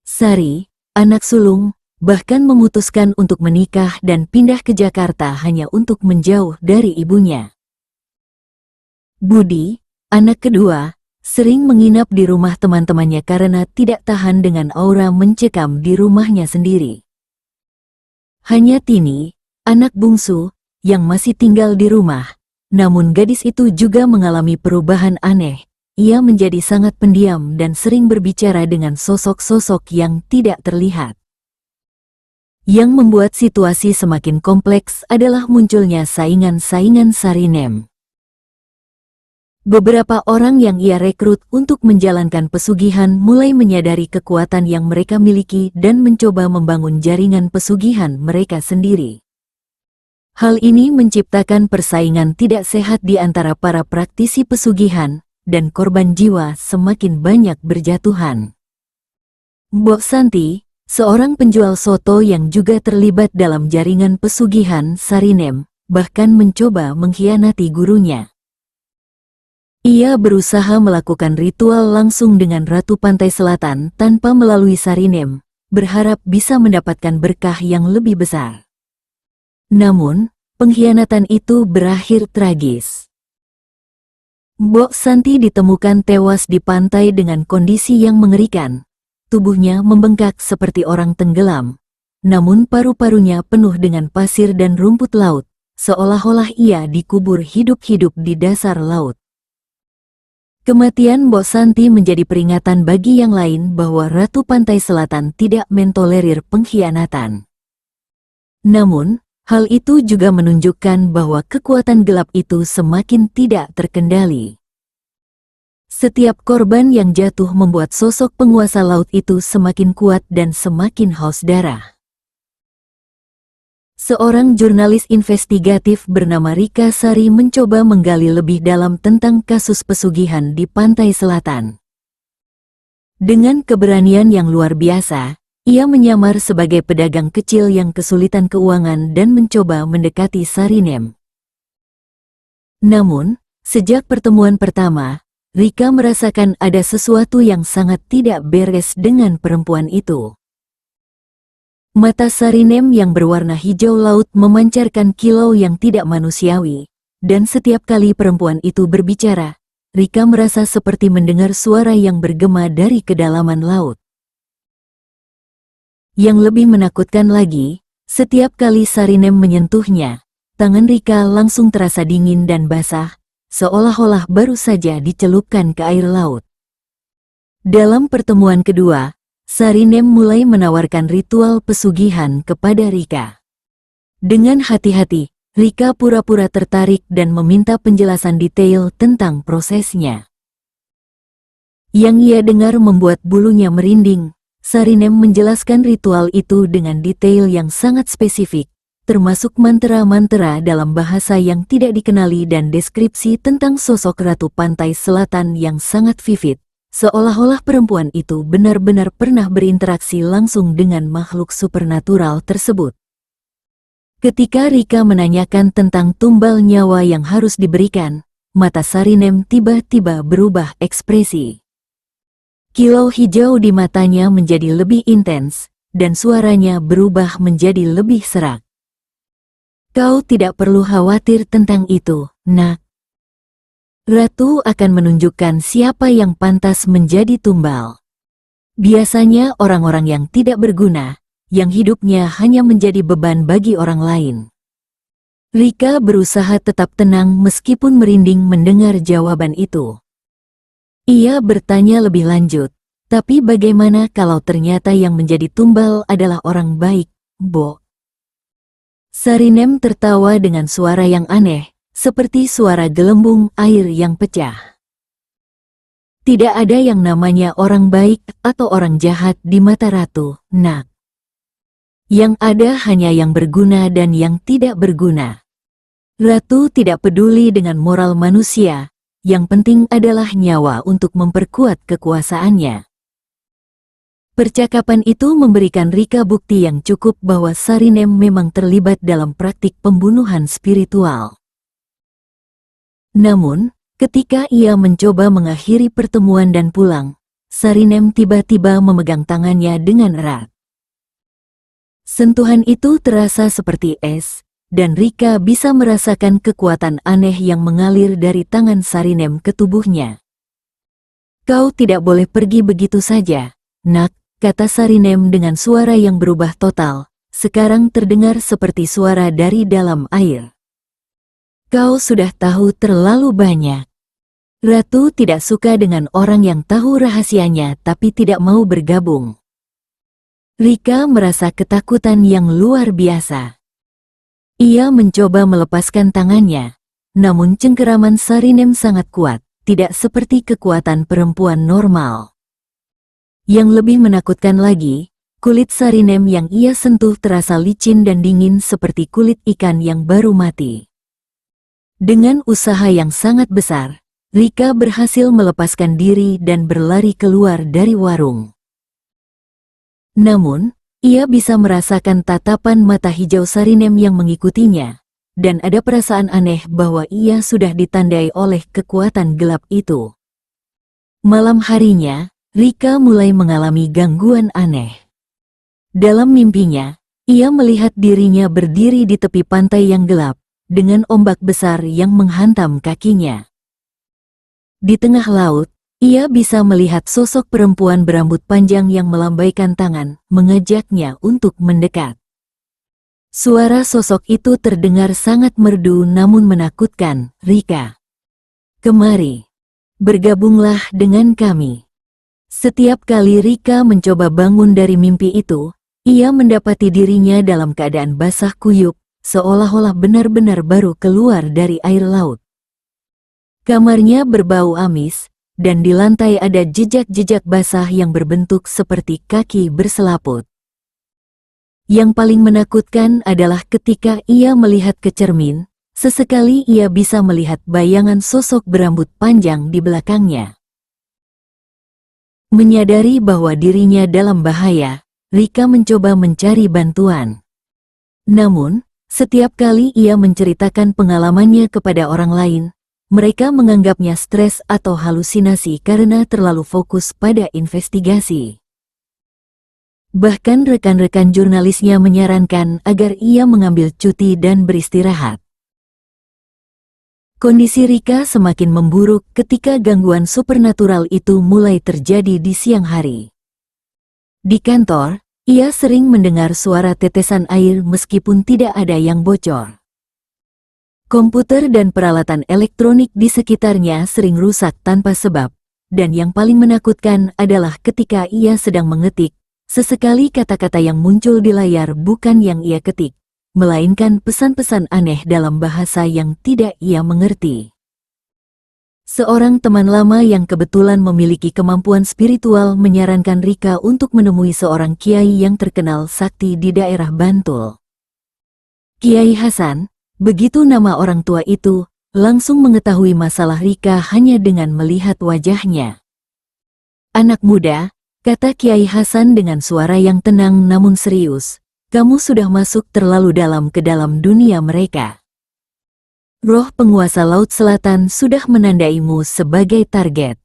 Sari, anak sulung, bahkan memutuskan untuk menikah dan pindah ke Jakarta hanya untuk menjauh dari ibunya. Budi, anak kedua, sering menginap di rumah teman-temannya karena tidak tahan dengan aura mencekam di rumahnya sendiri. Hanya Tini, anak bungsu, yang masih tinggal di rumah. Namun gadis itu juga mengalami perubahan aneh. Ia menjadi sangat pendiam dan sering berbicara dengan sosok-sosok yang tidak terlihat. Yang membuat situasi semakin kompleks adalah munculnya saingan-saingan Sarinem. Beberapa orang yang ia rekrut untuk menjalankan pesugihan mulai menyadari kekuatan yang mereka miliki dan mencoba membangun jaringan pesugihan mereka sendiri. Hal ini menciptakan persaingan tidak sehat di antara para praktisi pesugihan, dan korban jiwa semakin banyak berjatuhan. Mbok Santi, seorang penjual soto yang juga terlibat dalam jaringan pesugihan Sarinem, bahkan mencoba mengkhianati gurunya. Ia berusaha melakukan ritual langsung dengan Ratu Pantai Selatan tanpa melalui Sarinem, berharap bisa mendapatkan berkah yang lebih besar. Namun, pengkhianatan itu berakhir tragis. Mbok Santi ditemukan tewas di pantai dengan kondisi yang mengerikan. Tubuhnya membengkak seperti orang tenggelam, namun paru-parunya penuh dengan pasir dan rumput laut, seolah-olah ia dikubur hidup-hidup di dasar laut. Kematian Mbok Santi menjadi peringatan bagi yang lain bahwa Ratu Pantai Selatan tidak mentolerir pengkhianatan. Namun, hal itu juga menunjukkan bahwa kekuatan gelap itu semakin tidak terkendali. Setiap korban yang jatuh membuat sosok penguasa laut itu semakin kuat dan semakin haus darah. Seorang jurnalis investigatif bernama Rika Sari mencoba menggali lebih dalam tentang kasus pesugihan di Pantai Selatan. Dengan keberanian yang luar biasa, ia menyamar sebagai pedagang kecil yang kesulitan keuangan dan mencoba mendekati Sarinem. Namun, sejak pertemuan pertama, Rika merasakan ada sesuatu yang sangat tidak beres dengan perempuan itu. Mata Sarinem yang berwarna hijau laut memancarkan kilau yang tidak manusiawi, dan setiap kali perempuan itu berbicara, Rika merasa seperti mendengar suara yang bergema dari kedalaman laut. Yang lebih menakutkan lagi, setiap kali Sarinem menyentuhnya, tangan Rika langsung terasa dingin dan basah, seolah-olah baru saja dicelupkan ke air laut. Dalam pertemuan kedua, Sarinem mulai menawarkan ritual pesugihan kepada Rika. Dengan hati-hati, Rika pura-pura tertarik dan meminta penjelasan detail tentang prosesnya. Yang ia dengar membuat bulunya merinding. Sarinem menjelaskan ritual itu dengan detail yang sangat spesifik, termasuk mantra-mantra dalam bahasa yang tidak dikenali dan deskripsi tentang sosok Ratu Pantai Selatan yang sangat vivid, seolah-olah perempuan itu benar-benar pernah berinteraksi langsung dengan makhluk supernatural tersebut. Ketika Rika menanyakan tentang tumbal nyawa yang harus diberikan, mata Sarinem tiba-tiba berubah ekspresi. Kilau hijau di matanya menjadi lebih intens, dan suaranya berubah menjadi lebih serak. Kau tidak perlu khawatir tentang itu, Nak. Ratu akan menunjukkan siapa yang pantas menjadi tumbal. Biasanya orang-orang yang tidak berguna, yang hidupnya hanya menjadi beban bagi orang lain. Rika berusaha tetap tenang meskipun merinding mendengar jawaban itu. Ia bertanya lebih lanjut, tapi bagaimana kalau ternyata yang menjadi tumbal adalah orang baik, Bo? Sarinem tertawa dengan suara yang aneh, seperti suara gelembung air yang pecah. Tidak ada yang namanya orang baik atau orang jahat di mata Ratu, Nak. Yang ada hanya yang berguna dan yang tidak berguna. Ratu tidak peduli dengan moral manusia, yang penting adalah nyawa untuk memperkuat kekuasaannya. Percakapan itu memberikan Rika bukti yang cukup bahwa Sarinem memang terlibat dalam praktik pembunuhan spiritual. Namun, ketika ia mencoba mengakhiri pertemuan dan pulang, Sarinem tiba-tiba memegang tangannya dengan erat. Sentuhan itu terasa seperti es, dan Rika bisa merasakan kekuatan aneh yang mengalir dari tangan Sarinem ke tubuhnya. Kau tidak boleh pergi begitu saja, Nak, kata Sarinem dengan suara yang berubah total, sekarang terdengar seperti suara dari dalam air. Kau sudah tahu terlalu banyak. Ratu tidak suka dengan orang yang tahu rahasianya tapi tidak mau bergabung. Rika merasa ketakutan yang luar biasa. Ia mencoba melepaskan tangannya, namun cengkeraman Sarinem sangat kuat, tidak seperti kekuatan perempuan normal. Yang lebih menakutkan lagi, kulit Sarinem yang ia sentuh terasa licin dan dingin seperti kulit ikan yang baru mati. Dengan usaha yang sangat besar, Rika berhasil melepaskan diri dan berlari keluar dari warung. Namun, ia bisa merasakan tatapan mata hijau Sarinem yang mengikutinya, dan ada perasaan aneh bahwa ia sudah ditandai oleh kekuatan gelap itu. Malam harinya, Rika mulai mengalami gangguan aneh. Dalam mimpinya, ia melihat dirinya berdiri di tepi pantai yang gelap, dengan ombak besar yang menghantam kakinya. Di tengah laut, ia bisa melihat sosok perempuan berambut panjang yang melambaikan tangan, mengajaknya untuk mendekat. Suara sosok itu terdengar sangat merdu namun menakutkan, Rika. Kemari. Bergabunglah dengan kami. Setiap kali Rika mencoba bangun dari mimpi itu, ia mendapati dirinya dalam keadaan basah kuyup, seolah-olah benar-benar baru keluar dari air laut. Kamarnya berbau amis, dan di lantai ada jejak-jejak basah yang berbentuk seperti kaki berselaput. Yang paling menakutkan adalah ketika ia melihat ke cermin, sesekali ia bisa melihat bayangan sosok berambut panjang di belakangnya. Menyadari bahwa dirinya dalam bahaya, Rika mencoba mencari bantuan. Namun, setiap kali ia menceritakan pengalamannya kepada orang lain, mereka menganggapnya stres atau halusinasi karena terlalu fokus pada investigasi. Bahkan rekan-rekan jurnalisnya menyarankan agar ia mengambil cuti dan beristirahat. Kondisi Rika semakin memburuk ketika gangguan supernatural itu mulai terjadi di siang hari. Di kantor, ia sering mendengar suara tetesan air meskipun tidak ada yang bocor. Komputer dan peralatan elektronik di sekitarnya sering rusak tanpa sebab, dan yang paling menakutkan adalah ketika ia sedang mengetik, sesekali kata-kata yang muncul di layar bukan yang ia ketik, melainkan pesan-pesan aneh dalam bahasa yang tidak ia mengerti. Seorang teman lama yang kebetulan memiliki kemampuan spiritual menyarankan Rika untuk menemui seorang kiai yang terkenal sakti di daerah Bantul. Kiai Hasan, begitu nama orang tua itu, langsung mengetahui masalah Rika hanya dengan melihat wajahnya. Anak muda, kata Kiai Hasan dengan suara yang tenang namun serius, kamu sudah masuk terlalu dalam ke dalam dunia mereka. Roh penguasa Laut Selatan sudah menandaimu sebagai target.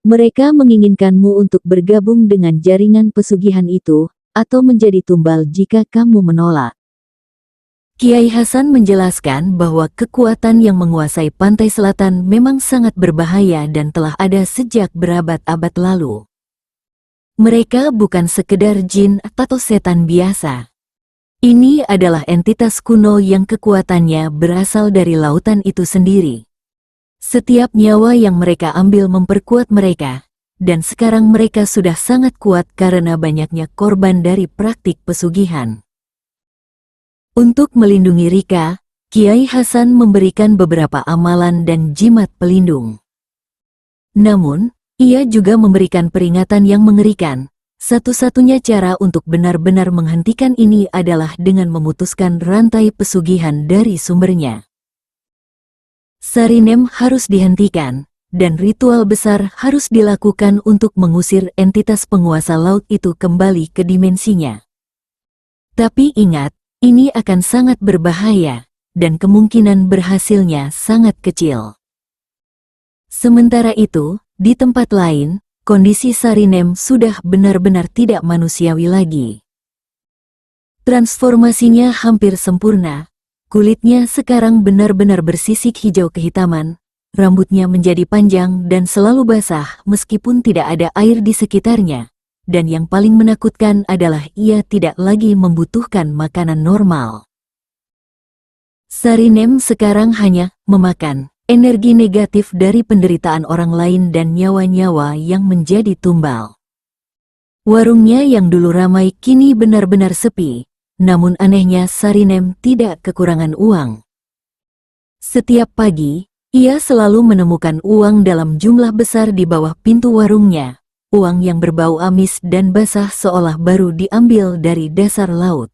Mereka menginginkanmu untuk bergabung dengan jaringan pesugihan itu, atau menjadi tumbal jika kamu menolak. Kiai Hasan menjelaskan bahwa kekuatan yang menguasai pantai selatan memang sangat berbahaya dan telah ada sejak berabad-abad lalu. Mereka bukan sekedar jin atau setan biasa. Ini adalah entitas kuno yang kekuatannya berasal dari lautan itu sendiri. Setiap nyawa yang mereka ambil memperkuat mereka, dan sekarang mereka sudah sangat kuat karena banyaknya korban dari praktik pesugihan. Untuk melindungi Rika, Kiai Hasan memberikan beberapa amalan dan jimat pelindung. Namun, ia juga memberikan peringatan yang mengerikan. Satu-satunya cara untuk benar-benar menghentikan ini adalah dengan memutuskan rantai pesugihan dari sumbernya. Sarinem harus dihentikan, dan ritual besar harus dilakukan untuk mengusir entitas penguasa laut itu kembali ke dimensinya. Tapi ingat, ini akan sangat berbahaya, dan kemungkinan berhasilnya sangat kecil. Sementara itu, di tempat lain, kondisi Sarinem sudah benar-benar tidak manusiawi lagi. Transformasinya hampir sempurna, kulitnya sekarang benar-benar bersisik hijau kehitaman, rambutnya menjadi panjang dan selalu basah meskipun tidak ada air di sekitarnya. Dan yang paling menakutkan adalah ia tidak lagi membutuhkan makanan normal. Sarinem sekarang hanya memakan energi negatif dari penderitaan orang lain dan nyawa-nyawa yang menjadi tumbal. Warungnya yang dulu ramai kini benar-benar sepi, namun anehnya Sarinem tidak kekurangan uang. Setiap pagi, ia selalu menemukan uang dalam jumlah besar di bawah pintu warungnya. Uang yang berbau amis dan basah seolah baru diambil dari dasar laut.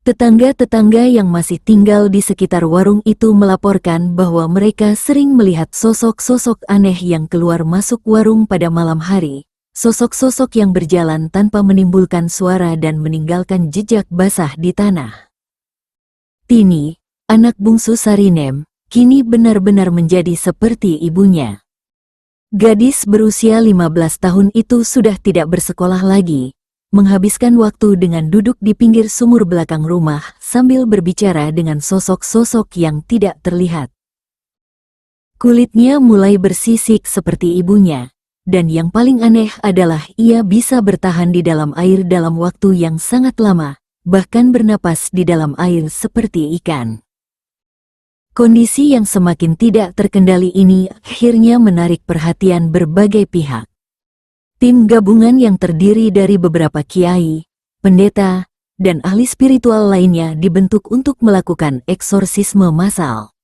Tetangga-tetangga yang masih tinggal di sekitar warung itu melaporkan bahwa mereka sering melihat sosok-sosok aneh yang keluar masuk warung pada malam hari, sosok-sosok yang berjalan tanpa menimbulkan suara dan meninggalkan jejak basah di tanah. Tini, anak bungsu Sarinem, kini benar-benar menjadi seperti ibunya. Gadis berusia 15 tahun itu sudah tidak bersekolah lagi, menghabiskan waktu dengan duduk di pinggir sumur belakang rumah sambil berbicara dengan sosok-sosok yang tidak terlihat. Kulitnya mulai bersisik seperti ibunya, dan yang paling aneh adalah ia bisa bertahan di dalam air dalam waktu yang sangat lama, bahkan bernapas di dalam air seperti ikan. Kondisi yang semakin tidak terkendali ini akhirnya menarik perhatian berbagai pihak. Tim gabungan yang terdiri dari beberapa kiai, pendeta, dan ahli spiritual lainnya dibentuk untuk melakukan eksorsisme massal.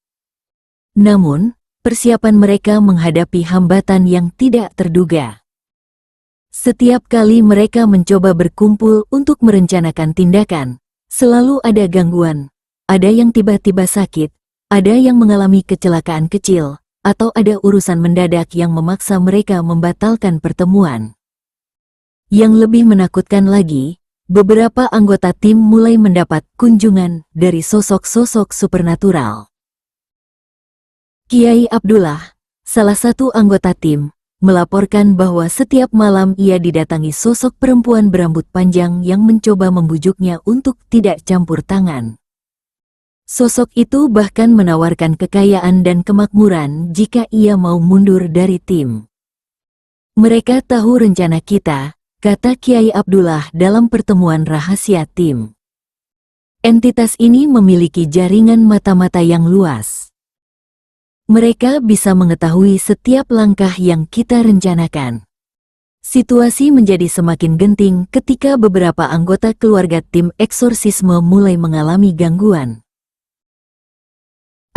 Namun, persiapan mereka menghadapi hambatan yang tidak terduga. Setiap kali mereka mencoba berkumpul untuk merencanakan tindakan, selalu ada gangguan, ada yang tiba-tiba sakit, ada yang mengalami kecelakaan kecil, atau ada urusan mendadak yang memaksa mereka membatalkan pertemuan. Yang lebih menakutkan lagi, beberapa anggota tim mulai mendapat kunjungan dari sosok-sosok supernatural. Kiai Abdullah, salah satu anggota tim, melaporkan bahwa setiap malam ia didatangi sosok perempuan berambut panjang yang mencoba membujuknya untuk tidak campur tangan. Sosok itu bahkan menawarkan kekayaan dan kemakmuran jika ia mau mundur dari tim. Mereka tahu rencana kita, kata Kiai Abdullah dalam pertemuan rahasia tim. Entitas ini memiliki jaringan mata-mata yang luas. Mereka bisa mengetahui setiap langkah yang kita rencanakan. Situasi menjadi semakin genting ketika beberapa anggota keluarga tim eksorsisme mulai mengalami gangguan.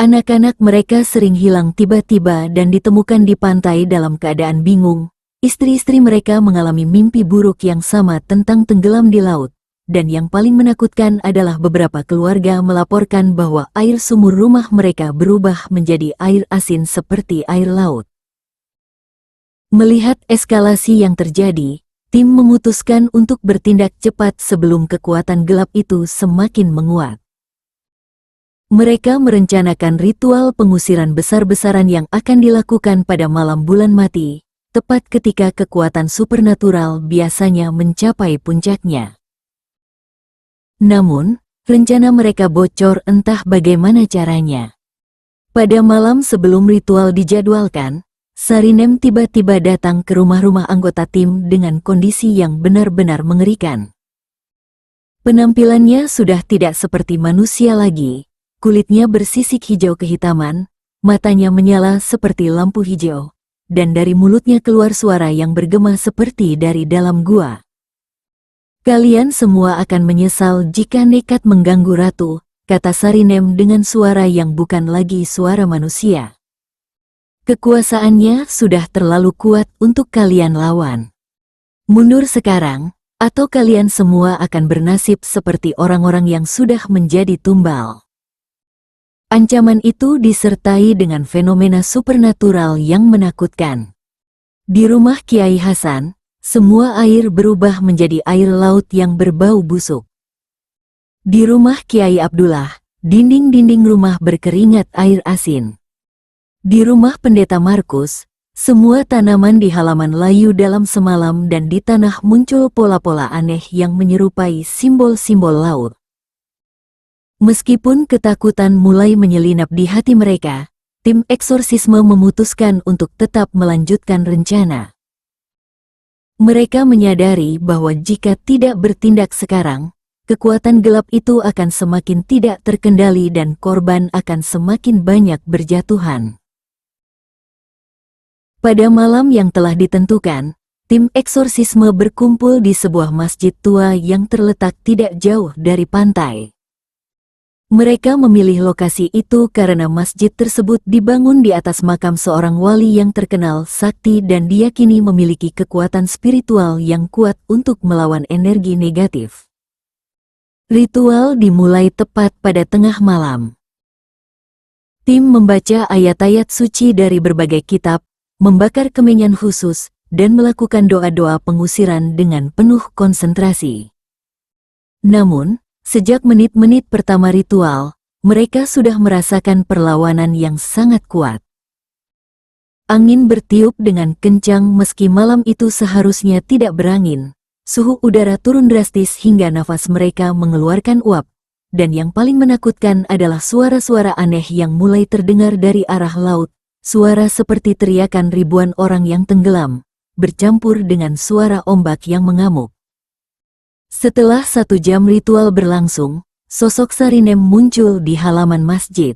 Anak-anak mereka sering hilang tiba-tiba dan ditemukan di pantai dalam keadaan bingung. Istri-istri mereka mengalami mimpi buruk yang sama tentang tenggelam di laut, dan yang paling menakutkan adalah beberapa keluarga melaporkan bahwa air sumur rumah mereka berubah menjadi air asin seperti air laut. Melihat eskalasi yang terjadi, tim memutuskan untuk bertindak cepat sebelum kekuatan gelap itu semakin menguat. Mereka merencanakan ritual pengusiran besar-besaran yang akan dilakukan pada malam bulan mati, tepat ketika kekuatan supernatural biasanya mencapai puncaknya. Namun, rencana mereka bocor entah bagaimana caranya. Pada malam sebelum ritual dijadwalkan, Sarinem tiba-tiba datang ke rumah-rumah anggota tim dengan kondisi yang benar-benar mengerikan. Penampilannya sudah tidak seperti manusia lagi, kulitnya bersisik hijau kehitaman, matanya menyala seperti lampu hijau, dan dari mulutnya keluar suara yang bergema seperti dari dalam gua. Kalian semua akan menyesal jika nekat mengganggu ratu, kata Sarinem dengan suara yang bukan lagi suara manusia. Kekuasaannya sudah terlalu kuat untuk kalian lawan. Mundur sekarang, atau kalian semua akan bernasib seperti orang-orang yang sudah menjadi tumbal. Ancaman itu disertai dengan fenomena supernatural yang menakutkan. Di rumah Kiai Hasan, semua air berubah menjadi air laut yang berbau busuk. Di rumah Kiai Abdullah, dinding-dinding rumah berkeringat air asin. Di rumah Pendeta Markus, semua tanaman di halaman layu dalam semalam dan di tanah muncul pola-pola aneh yang menyerupai simbol-simbol laut. Meskipun ketakutan mulai menyelinap di hati mereka, tim eksorsisme memutuskan untuk tetap melanjutkan rencana. Mereka menyadari bahwa jika tidak bertindak sekarang, kekuatan gelap itu akan semakin tidak terkendali dan korban akan semakin banyak berjatuhan. Pada malam yang telah ditentukan, tim eksorsisme berkumpul di sebuah masjid tua yang terletak tidak jauh dari pantai. Mereka memilih lokasi itu karena masjid tersebut dibangun di atas makam seorang wali yang terkenal sakti dan diyakini memiliki kekuatan spiritual yang kuat untuk melawan energi negatif. Ritual dimulai tepat pada tengah malam. Tim membaca ayat-ayat suci dari berbagai kitab, membakar kemenyan khusus, dan melakukan doa-doa pengusiran dengan penuh konsentrasi. Namun, sejak menit-menit pertama ritual, mereka sudah merasakan perlawanan yang sangat kuat. Angin bertiup dengan kencang meski malam itu seharusnya tidak berangin. Suhu udara turun drastis hingga nafas mereka mengeluarkan uap. Dan yang paling menakutkan adalah suara-suara aneh yang mulai terdengar dari arah laut. Suara seperti teriakan ribuan orang yang tenggelam, bercampur dengan suara ombak yang mengamuk. Setelah 1 jam ritual berlangsung, sosok Sarinem muncul di halaman masjid.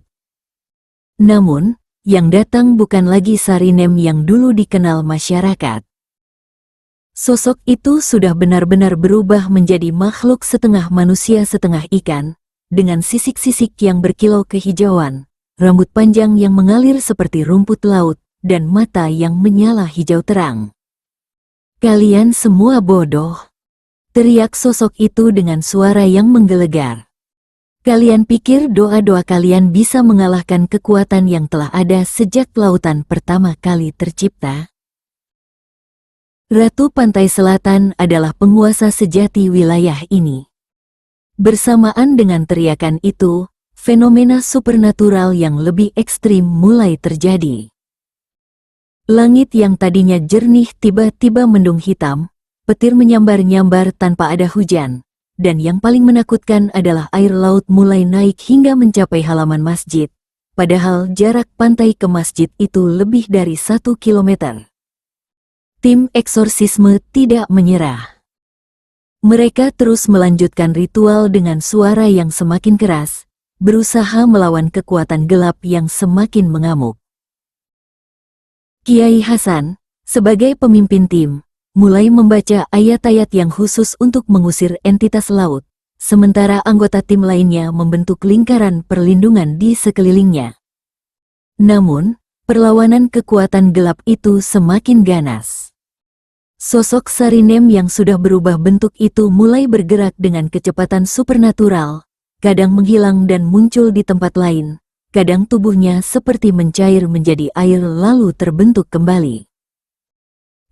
Namun, yang datang bukan lagi Sarinem yang dulu dikenal masyarakat. Sosok itu sudah benar-benar berubah menjadi makhluk setengah manusia setengah ikan, dengan sisik-sisik yang berkilau kehijauan, rambut panjang yang mengalir seperti rumput laut, dan mata yang menyala hijau terang. "Kalian semua bodoh!" teriak sosok itu dengan suara yang menggelegar. "Kalian pikir doa-doa kalian bisa mengalahkan kekuatan yang telah ada sejak lautan pertama kali tercipta?" Ratu Pantai Selatan adalah penguasa sejati wilayah ini. Bersamaan dengan teriakan itu, fenomena supernatural yang lebih ekstrim mulai terjadi. Langit yang tadinya jernih tiba-tiba mendung hitam, petir menyambar-nyambar tanpa ada hujan, dan yang paling menakutkan adalah air laut mulai naik hingga mencapai halaman masjid, padahal jarak pantai ke masjid itu lebih dari 1 kilometer. Tim eksorsisme tidak menyerah. Mereka terus melanjutkan ritual dengan suara yang semakin keras, berusaha melawan kekuatan gelap yang semakin mengamuk. Kiai Hasan, sebagai pemimpin tim, mulai membaca ayat-ayat yang khusus untuk mengusir entitas laut, sementara anggota tim lainnya membentuk lingkaran perlindungan di sekelilingnya. Namun, perlawanan kekuatan gelap itu semakin ganas. Sosok Sarinem yang sudah berubah bentuk itu mulai bergerak dengan kecepatan supernatural, kadang menghilang dan muncul di tempat lain, kadang tubuhnya seperti mencair menjadi air lalu terbentuk kembali.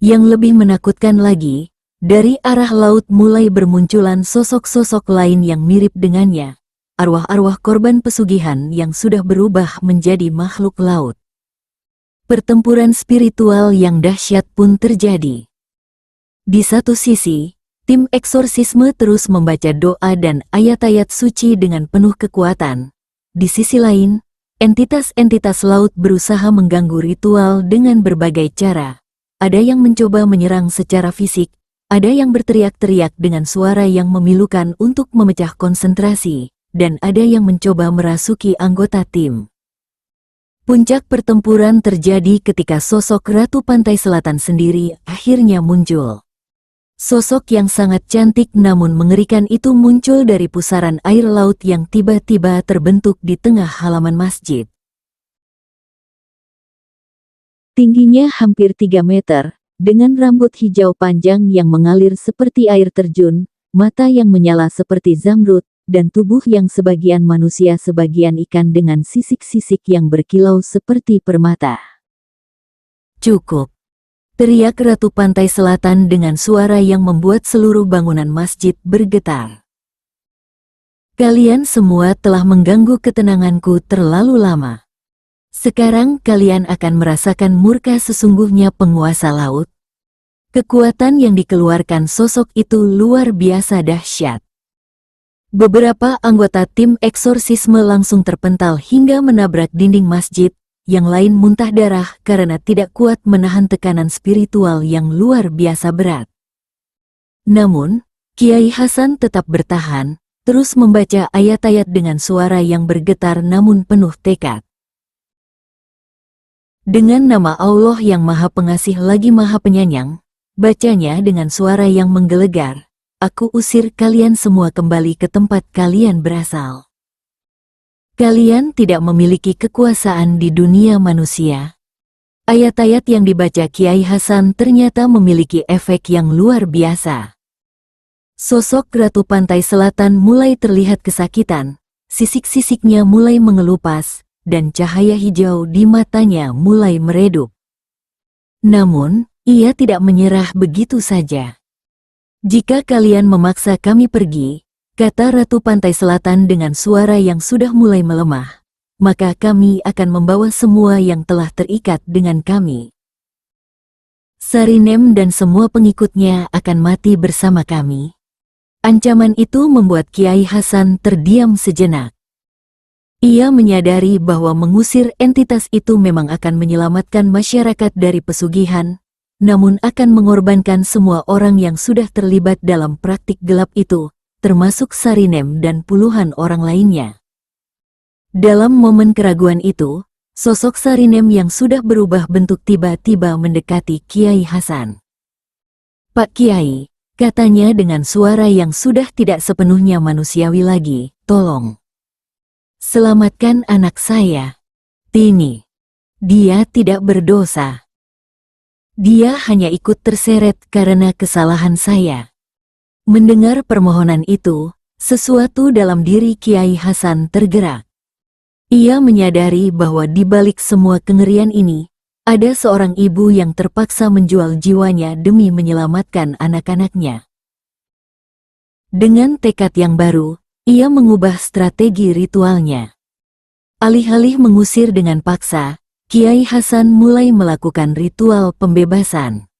Yang lebih menakutkan lagi, dari arah laut mulai bermunculan sosok-sosok lain yang mirip dengannya, arwah-arwah korban pesugihan yang sudah berubah menjadi makhluk laut. Pertempuran spiritual yang dahsyat pun terjadi. Di satu sisi, tim eksorsisme terus membaca doa dan ayat-ayat suci dengan penuh kekuatan. Di sisi lain, entitas-entitas laut berusaha mengganggu ritual dengan berbagai cara. Ada yang mencoba menyerang secara fisik, ada yang berteriak-teriak dengan suara yang memilukan untuk memecah konsentrasi, dan ada yang mencoba merasuki anggota tim. Puncak pertempuran terjadi ketika sosok Ratu Pantai Selatan sendiri akhirnya muncul. Sosok yang sangat cantik namun mengerikan itu muncul dari pusaran air laut yang tiba-tiba terbentuk di tengah halaman masjid. Tingginya hampir 3 meter, dengan rambut hijau panjang yang mengalir seperti air terjun, mata yang menyala seperti zamrud, dan tubuh yang sebagian manusia sebagian ikan dengan sisik-sisik yang berkilau seperti permata. "Cukup!" teriak Ratu Pantai Selatan dengan suara yang membuat seluruh bangunan masjid bergetar. "Kalian semua telah mengganggu ketenanganku terlalu lama. Sekarang kalian akan merasakan murka sesungguhnya penguasa laut." Kekuatan yang dikeluarkan sosok itu luar biasa dahsyat. Beberapa anggota tim eksorsisme langsung terpental hingga menabrak dinding masjid, yang lain muntah darah karena tidak kuat menahan tekanan spiritual yang luar biasa berat. Namun, Kiai Hasan tetap bertahan, terus membaca ayat-ayat dengan suara yang bergetar namun penuh tekad. Dengan nama Allah yang Maha Pengasih lagi Maha Penyayang, bacanya dengan suara yang menggelegar, "Aku usir kalian semua kembali ke tempat kalian berasal. Kalian tidak memiliki kekuasaan di dunia manusia." Ayat-ayat yang dibaca Kiai Hasan ternyata memiliki efek yang luar biasa. Sosok Ratu Pantai Selatan mulai terlihat kesakitan, sisik-sisiknya mulai mengelupas, dan cahaya hijau di matanya mulai meredup. Namun, ia tidak menyerah begitu saja. "Jika kalian memaksa kami pergi," kata Ratu Pantai Selatan dengan suara yang sudah mulai melemah, "maka kami akan membawa semua yang telah terikat dengan kami. Sarinem dan semua pengikutnya akan mati bersama kami." Ancaman itu membuat Kiai Hasan terdiam sejenak. Ia menyadari bahwa mengusir entitas itu memang akan menyelamatkan masyarakat dari pesugihan, namun akan mengorbankan semua orang yang sudah terlibat dalam praktik gelap itu, termasuk Sarinem dan puluhan orang lainnya. Dalam momen keraguan itu, sosok Sarinem yang sudah berubah bentuk tiba-tiba mendekati Kiai Hasan. "Pak Kiai," katanya dengan suara yang sudah tidak sepenuhnya manusiawi lagi, "tolong. Selamatkan anak saya. Tini. Dia tidak berdosa. Dia hanya ikut terseret karena kesalahan saya." Mendengar permohonan itu, sesuatu dalam diri Kiai Hasan tergerak. Ia menyadari bahwa di balik semua kengerian ini, ada seorang ibu yang terpaksa menjual jiwanya demi menyelamatkan anak-anaknya. Dengan tekad yang baru, ia mengubah strategi ritualnya. Alih-alih mengusir dengan paksa, Kiai Hasan mulai melakukan ritual pembebasan.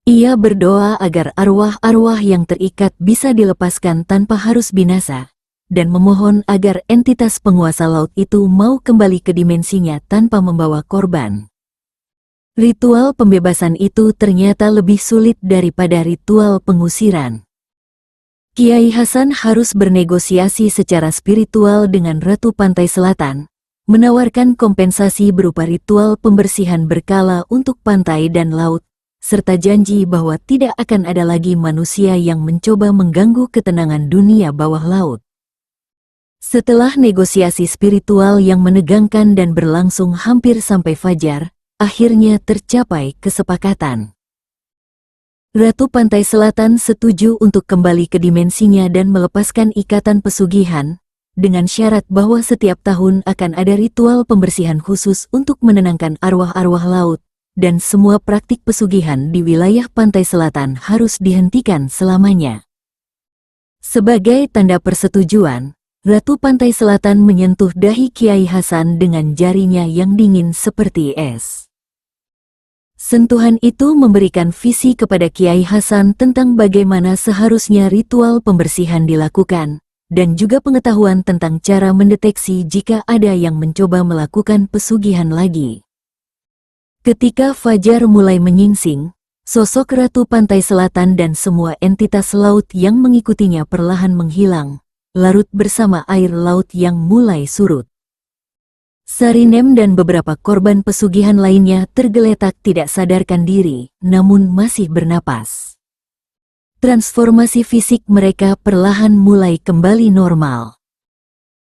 Ia berdoa agar arwah-arwah yang terikat bisa dilepaskan tanpa harus binasa, dan memohon agar entitas penguasa laut itu mau kembali ke dimensinya tanpa membawa korban. Ritual pembebasan itu ternyata lebih sulit daripada ritual pengusiran. Kiai Hasan harus bernegosiasi secara spiritual dengan Ratu Pantai Selatan, menawarkan kompensasi berupa ritual pembersihan berkala untuk pantai dan laut, serta janji bahwa tidak akan ada lagi manusia yang mencoba mengganggu ketenangan dunia bawah laut. Setelah negosiasi spiritual yang menegangkan dan berlangsung hampir sampai fajar, akhirnya tercapai kesepakatan. Ratu Pantai Selatan setuju untuk kembali ke dimensinya dan melepaskan ikatan pesugihan, dengan syarat bahwa setiap tahun akan ada ritual pembersihan khusus untuk menenangkan arwah-arwah laut, dan semua praktik pesugihan di wilayah Pantai Selatan harus dihentikan selamanya. Sebagai tanda persetujuan, Ratu Pantai Selatan menyentuh dahi Kiai Hasan dengan jarinya yang dingin seperti es. Sentuhan itu memberikan visi kepada Kiai Hasan tentang bagaimana seharusnya ritual pembersihan dilakukan, dan juga pengetahuan tentang cara mendeteksi jika ada yang mencoba melakukan pesugihan lagi. Ketika fajar mulai menyingsing, sosok Ratu Pantai Selatan dan semua entitas laut yang mengikutinya perlahan menghilang, larut bersama air laut yang mulai surut. Sarinem dan beberapa korban pesugihan lainnya tergeletak tidak sadarkan diri, namun masih bernapas. Transformasi fisik mereka perlahan mulai kembali normal.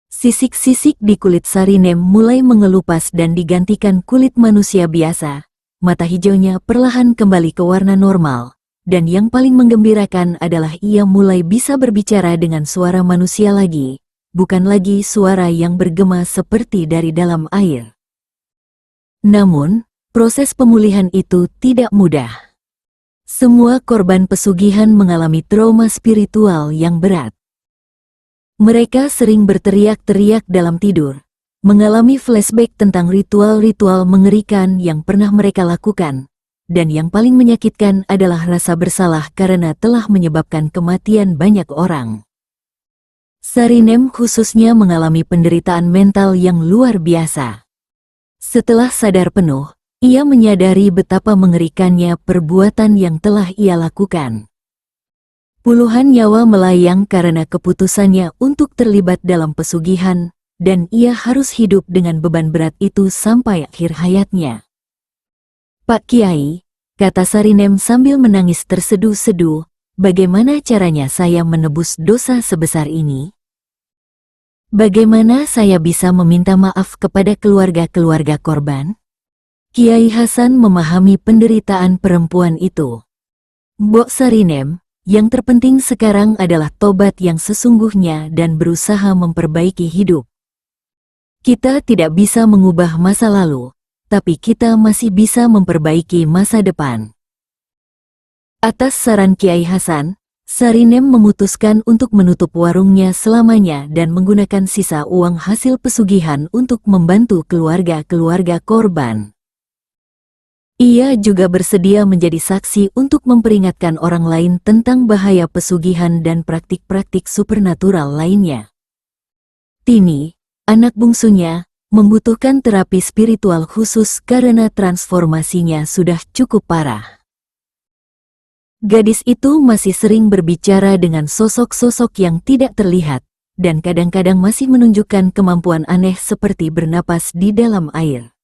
Sisik-sisik di kulit Sarinem mulai mengelupas dan digantikan kulit manusia biasa. Mata hijaunya perlahan kembali ke warna normal, dan yang paling menggembirakan adalah ia mulai bisa berbicara dengan suara manusia lagi. Bukan lagi suara yang bergema seperti dari dalam air. Namun, proses pemulihan itu tidak mudah. Semua korban pesugihan mengalami trauma spiritual yang berat. Mereka sering berteriak-teriak dalam tidur, mengalami flashback tentang ritual-ritual mengerikan yang pernah mereka lakukan, dan yang paling menyakitkan adalah rasa bersalah karena telah menyebabkan kematian banyak orang. Sarinem khususnya mengalami penderitaan mental yang luar biasa. Setelah sadar penuh, ia menyadari betapa mengerikannya perbuatan yang telah ia lakukan. Puluhan nyawa melayang karena keputusannya untuk terlibat dalam pesugihan, dan ia harus hidup dengan beban berat itu sampai akhir hayatnya. "Pak Kiai," kata Sarinem sambil menangis terseduh-seduh, "bagaimana caranya saya menebus dosa sebesar ini? Bagaimana saya bisa meminta maaf kepada keluarga-keluarga korban?" Kiai Hasan memahami penderitaan perempuan itu. "Mbok Sarinem, yang terpenting sekarang adalah tobat yang sesungguhnya dan berusaha memperbaiki hidup. Kita tidak bisa mengubah masa lalu, tapi kita masih bisa memperbaiki masa depan." Atas saran Kiai Hasan, Sarinem memutuskan untuk menutup warungnya selamanya dan menggunakan sisa uang hasil pesugihan untuk membantu keluarga-keluarga korban. Ia juga bersedia menjadi saksi untuk memperingatkan orang lain tentang bahaya pesugihan dan praktik-praktik supernatural lainnya. Tini, anak bungsunya, membutuhkan terapi spiritual khusus karena transformasinya sudah cukup parah. Gadis itu masih sering berbicara dengan sosok-sosok yang tidak terlihat, dan kadang-kadang masih menunjukkan kemampuan aneh seperti bernapas di dalam air.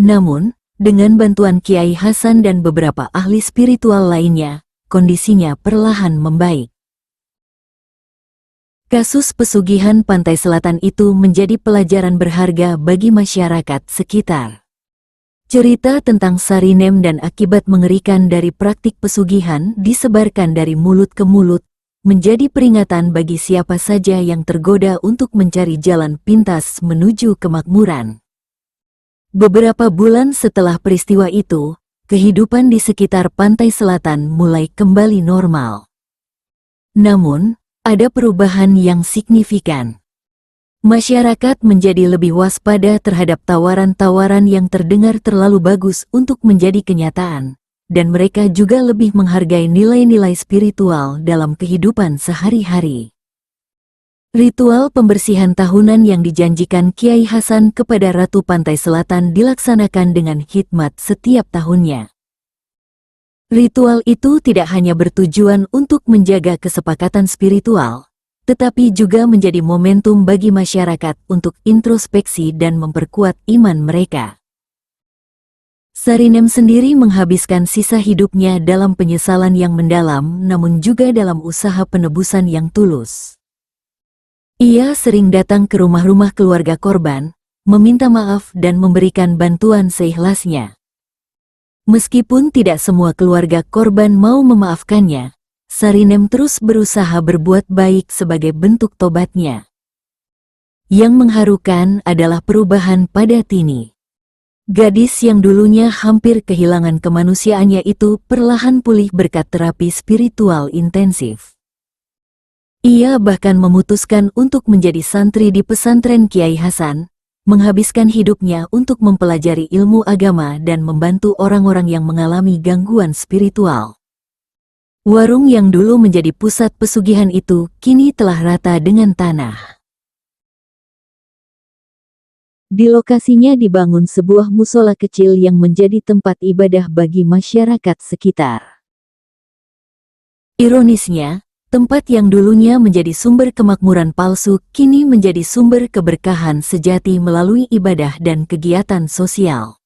Namun, dengan bantuan Kiai Hasan dan beberapa ahli spiritual lainnya, kondisinya perlahan membaik. Kasus pesugihan Pantai Selatan itu menjadi pelajaran berharga bagi masyarakat sekitar. Cerita tentang Sarinem dan akibat mengerikan dari praktik pesugihan disebarkan dari mulut ke mulut, menjadi peringatan bagi siapa saja yang tergoda untuk mencari jalan pintas menuju kemakmuran. Beberapa bulan setelah peristiwa itu, kehidupan di sekitar Pantai Selatan mulai kembali normal. Namun, ada perubahan yang signifikan. Masyarakat menjadi lebih waspada terhadap tawaran-tawaran yang terdengar terlalu bagus untuk menjadi kenyataan, dan mereka juga lebih menghargai nilai-nilai spiritual dalam kehidupan sehari-hari. Ritual pembersihan tahunan yang dijanjikan Kiai Hasan kepada Ratu Pantai Selatan dilaksanakan dengan hikmat setiap tahunnya. Ritual itu tidak hanya bertujuan untuk menjaga kesepakatan spiritual, tetapi juga menjadi momentum bagi masyarakat untuk introspeksi dan memperkuat iman mereka. Sarinem sendiri menghabiskan sisa hidupnya dalam penyesalan yang mendalam, namun juga dalam usaha penebusan yang tulus. Ia sering datang ke rumah-rumah keluarga korban, meminta maaf dan memberikan bantuan seikhlasnya. Meskipun tidak semua keluarga korban mau memaafkannya, Sarinem terus berusaha berbuat baik sebagai bentuk tobatnya. Yang mengharukan adalah perubahan pada Tini. Gadis yang dulunya hampir kehilangan kemanusiaannya itu perlahan pulih berkat terapi spiritual intensif. Ia bahkan memutuskan untuk menjadi santri di pesantren Kiai Hasan, menghabiskan hidupnya untuk mempelajari ilmu agama dan membantu orang-orang yang mengalami gangguan spiritual. Warung yang dulu menjadi pusat pesugihan itu kini telah rata dengan tanah. Di lokasinya dibangun sebuah musola kecil yang menjadi tempat ibadah bagi masyarakat sekitar. Ironisnya, tempat yang dulunya menjadi sumber kemakmuran palsu kini menjadi sumber keberkahan sejati melalui ibadah dan kegiatan sosial.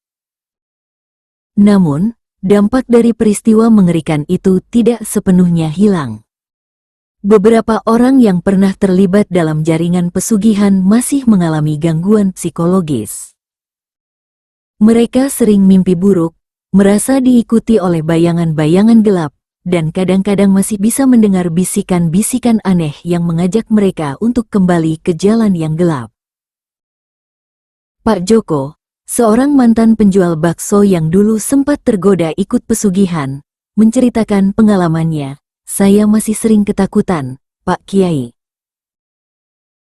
Namun, dampak dari peristiwa mengerikan itu tidak sepenuhnya hilang. Beberapa orang yang pernah terlibat dalam jaringan pesugihan masih mengalami gangguan psikologis. Mereka sering mimpi buruk, merasa diikuti oleh bayangan-bayangan gelap, dan kadang-kadang masih bisa mendengar bisikan-bisikan aneh yang mengajak mereka untuk kembali ke jalan yang gelap. Pak Joko, seorang mantan penjual bakso yang dulu sempat tergoda ikut pesugihan, menceritakan pengalamannya. Saya masih sering ketakutan, Pak Kiai.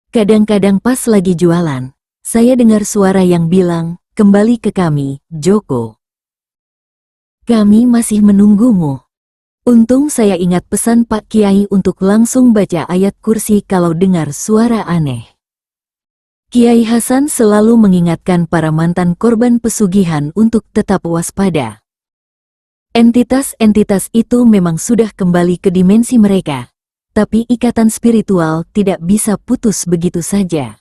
Kadang-kadang pas lagi jualan, saya dengar suara yang bilang, kembali ke kami, Joko. Kami masih menunggumu. Untung saya ingat pesan Pak Kiai untuk langsung baca ayat kursi kalau dengar suara aneh. Kiai Hasan selalu mengingatkan para mantan korban pesugihan untuk tetap waspada. Entitas-entitas itu memang sudah kembali ke dimensi mereka, tapi ikatan spiritual tidak bisa putus begitu saja.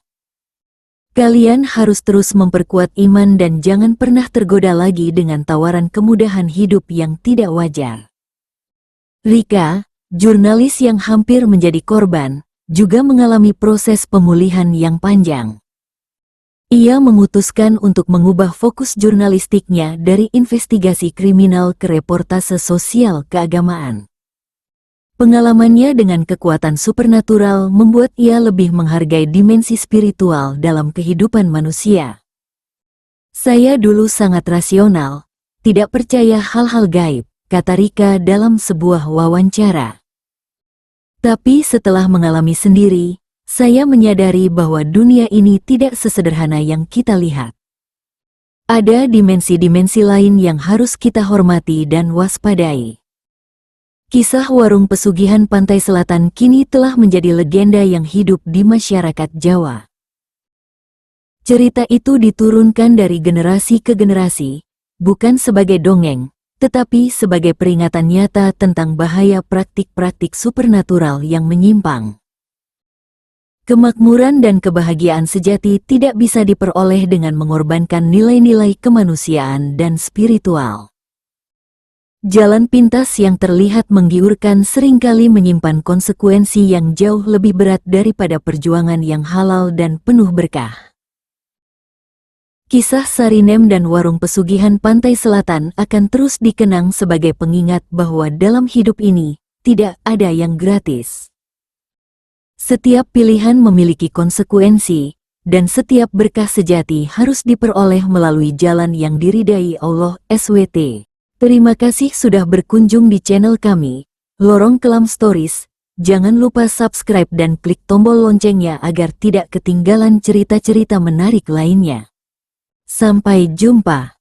Kalian harus terus memperkuat iman dan jangan pernah tergoda lagi dengan tawaran kemudahan hidup yang tidak wajar. Rika, jurnalis yang hampir menjadi korban, juga mengalami proses pemulihan yang panjang. Ia memutuskan untuk mengubah fokus jurnalistiknya dari investigasi kriminal ke reportase sosial keagamaan. Pengalamannya dengan kekuatan supernatural membuat ia lebih menghargai dimensi spiritual dalam kehidupan manusia. Saya dulu sangat rasional, tidak percaya hal-hal gaib, kata Rika dalam sebuah wawancara. Tapi setelah mengalami sendiri, saya menyadari bahwa dunia ini tidak sesederhana yang kita lihat. Ada dimensi-dimensi lain yang harus kita hormati dan waspadai. Kisah warung pesugihan pantai selatan kini telah menjadi legenda yang hidup di masyarakat Jawa. Cerita itu diturunkan dari generasi ke generasi, bukan sebagai dongeng, tetapi sebagai peringatan nyata tentang bahaya praktik-praktik supernatural yang menyimpang. Kemakmuran dan kebahagiaan sejati tidak bisa diperoleh dengan mengorbankan nilai-nilai kemanusiaan dan spiritual. Jalan pintas yang terlihat menggiurkan seringkali menyimpan konsekuensi yang jauh lebih berat daripada perjuangan yang halal dan penuh berkah. Kisah Sarinem dan warung pesugihan pantai selatan akan terus dikenang sebagai pengingat bahwa dalam hidup ini, tidak ada yang gratis. Setiap pilihan memiliki konsekuensi, dan setiap berkah sejati harus diperoleh melalui jalan yang diridai Allah SWT. Terima kasih sudah berkunjung di channel kami, Lorong Kelam Stories. Jangan lupa subscribe dan klik tombol loncengnya agar tidak ketinggalan cerita-cerita menarik lainnya. Sampai jumpa.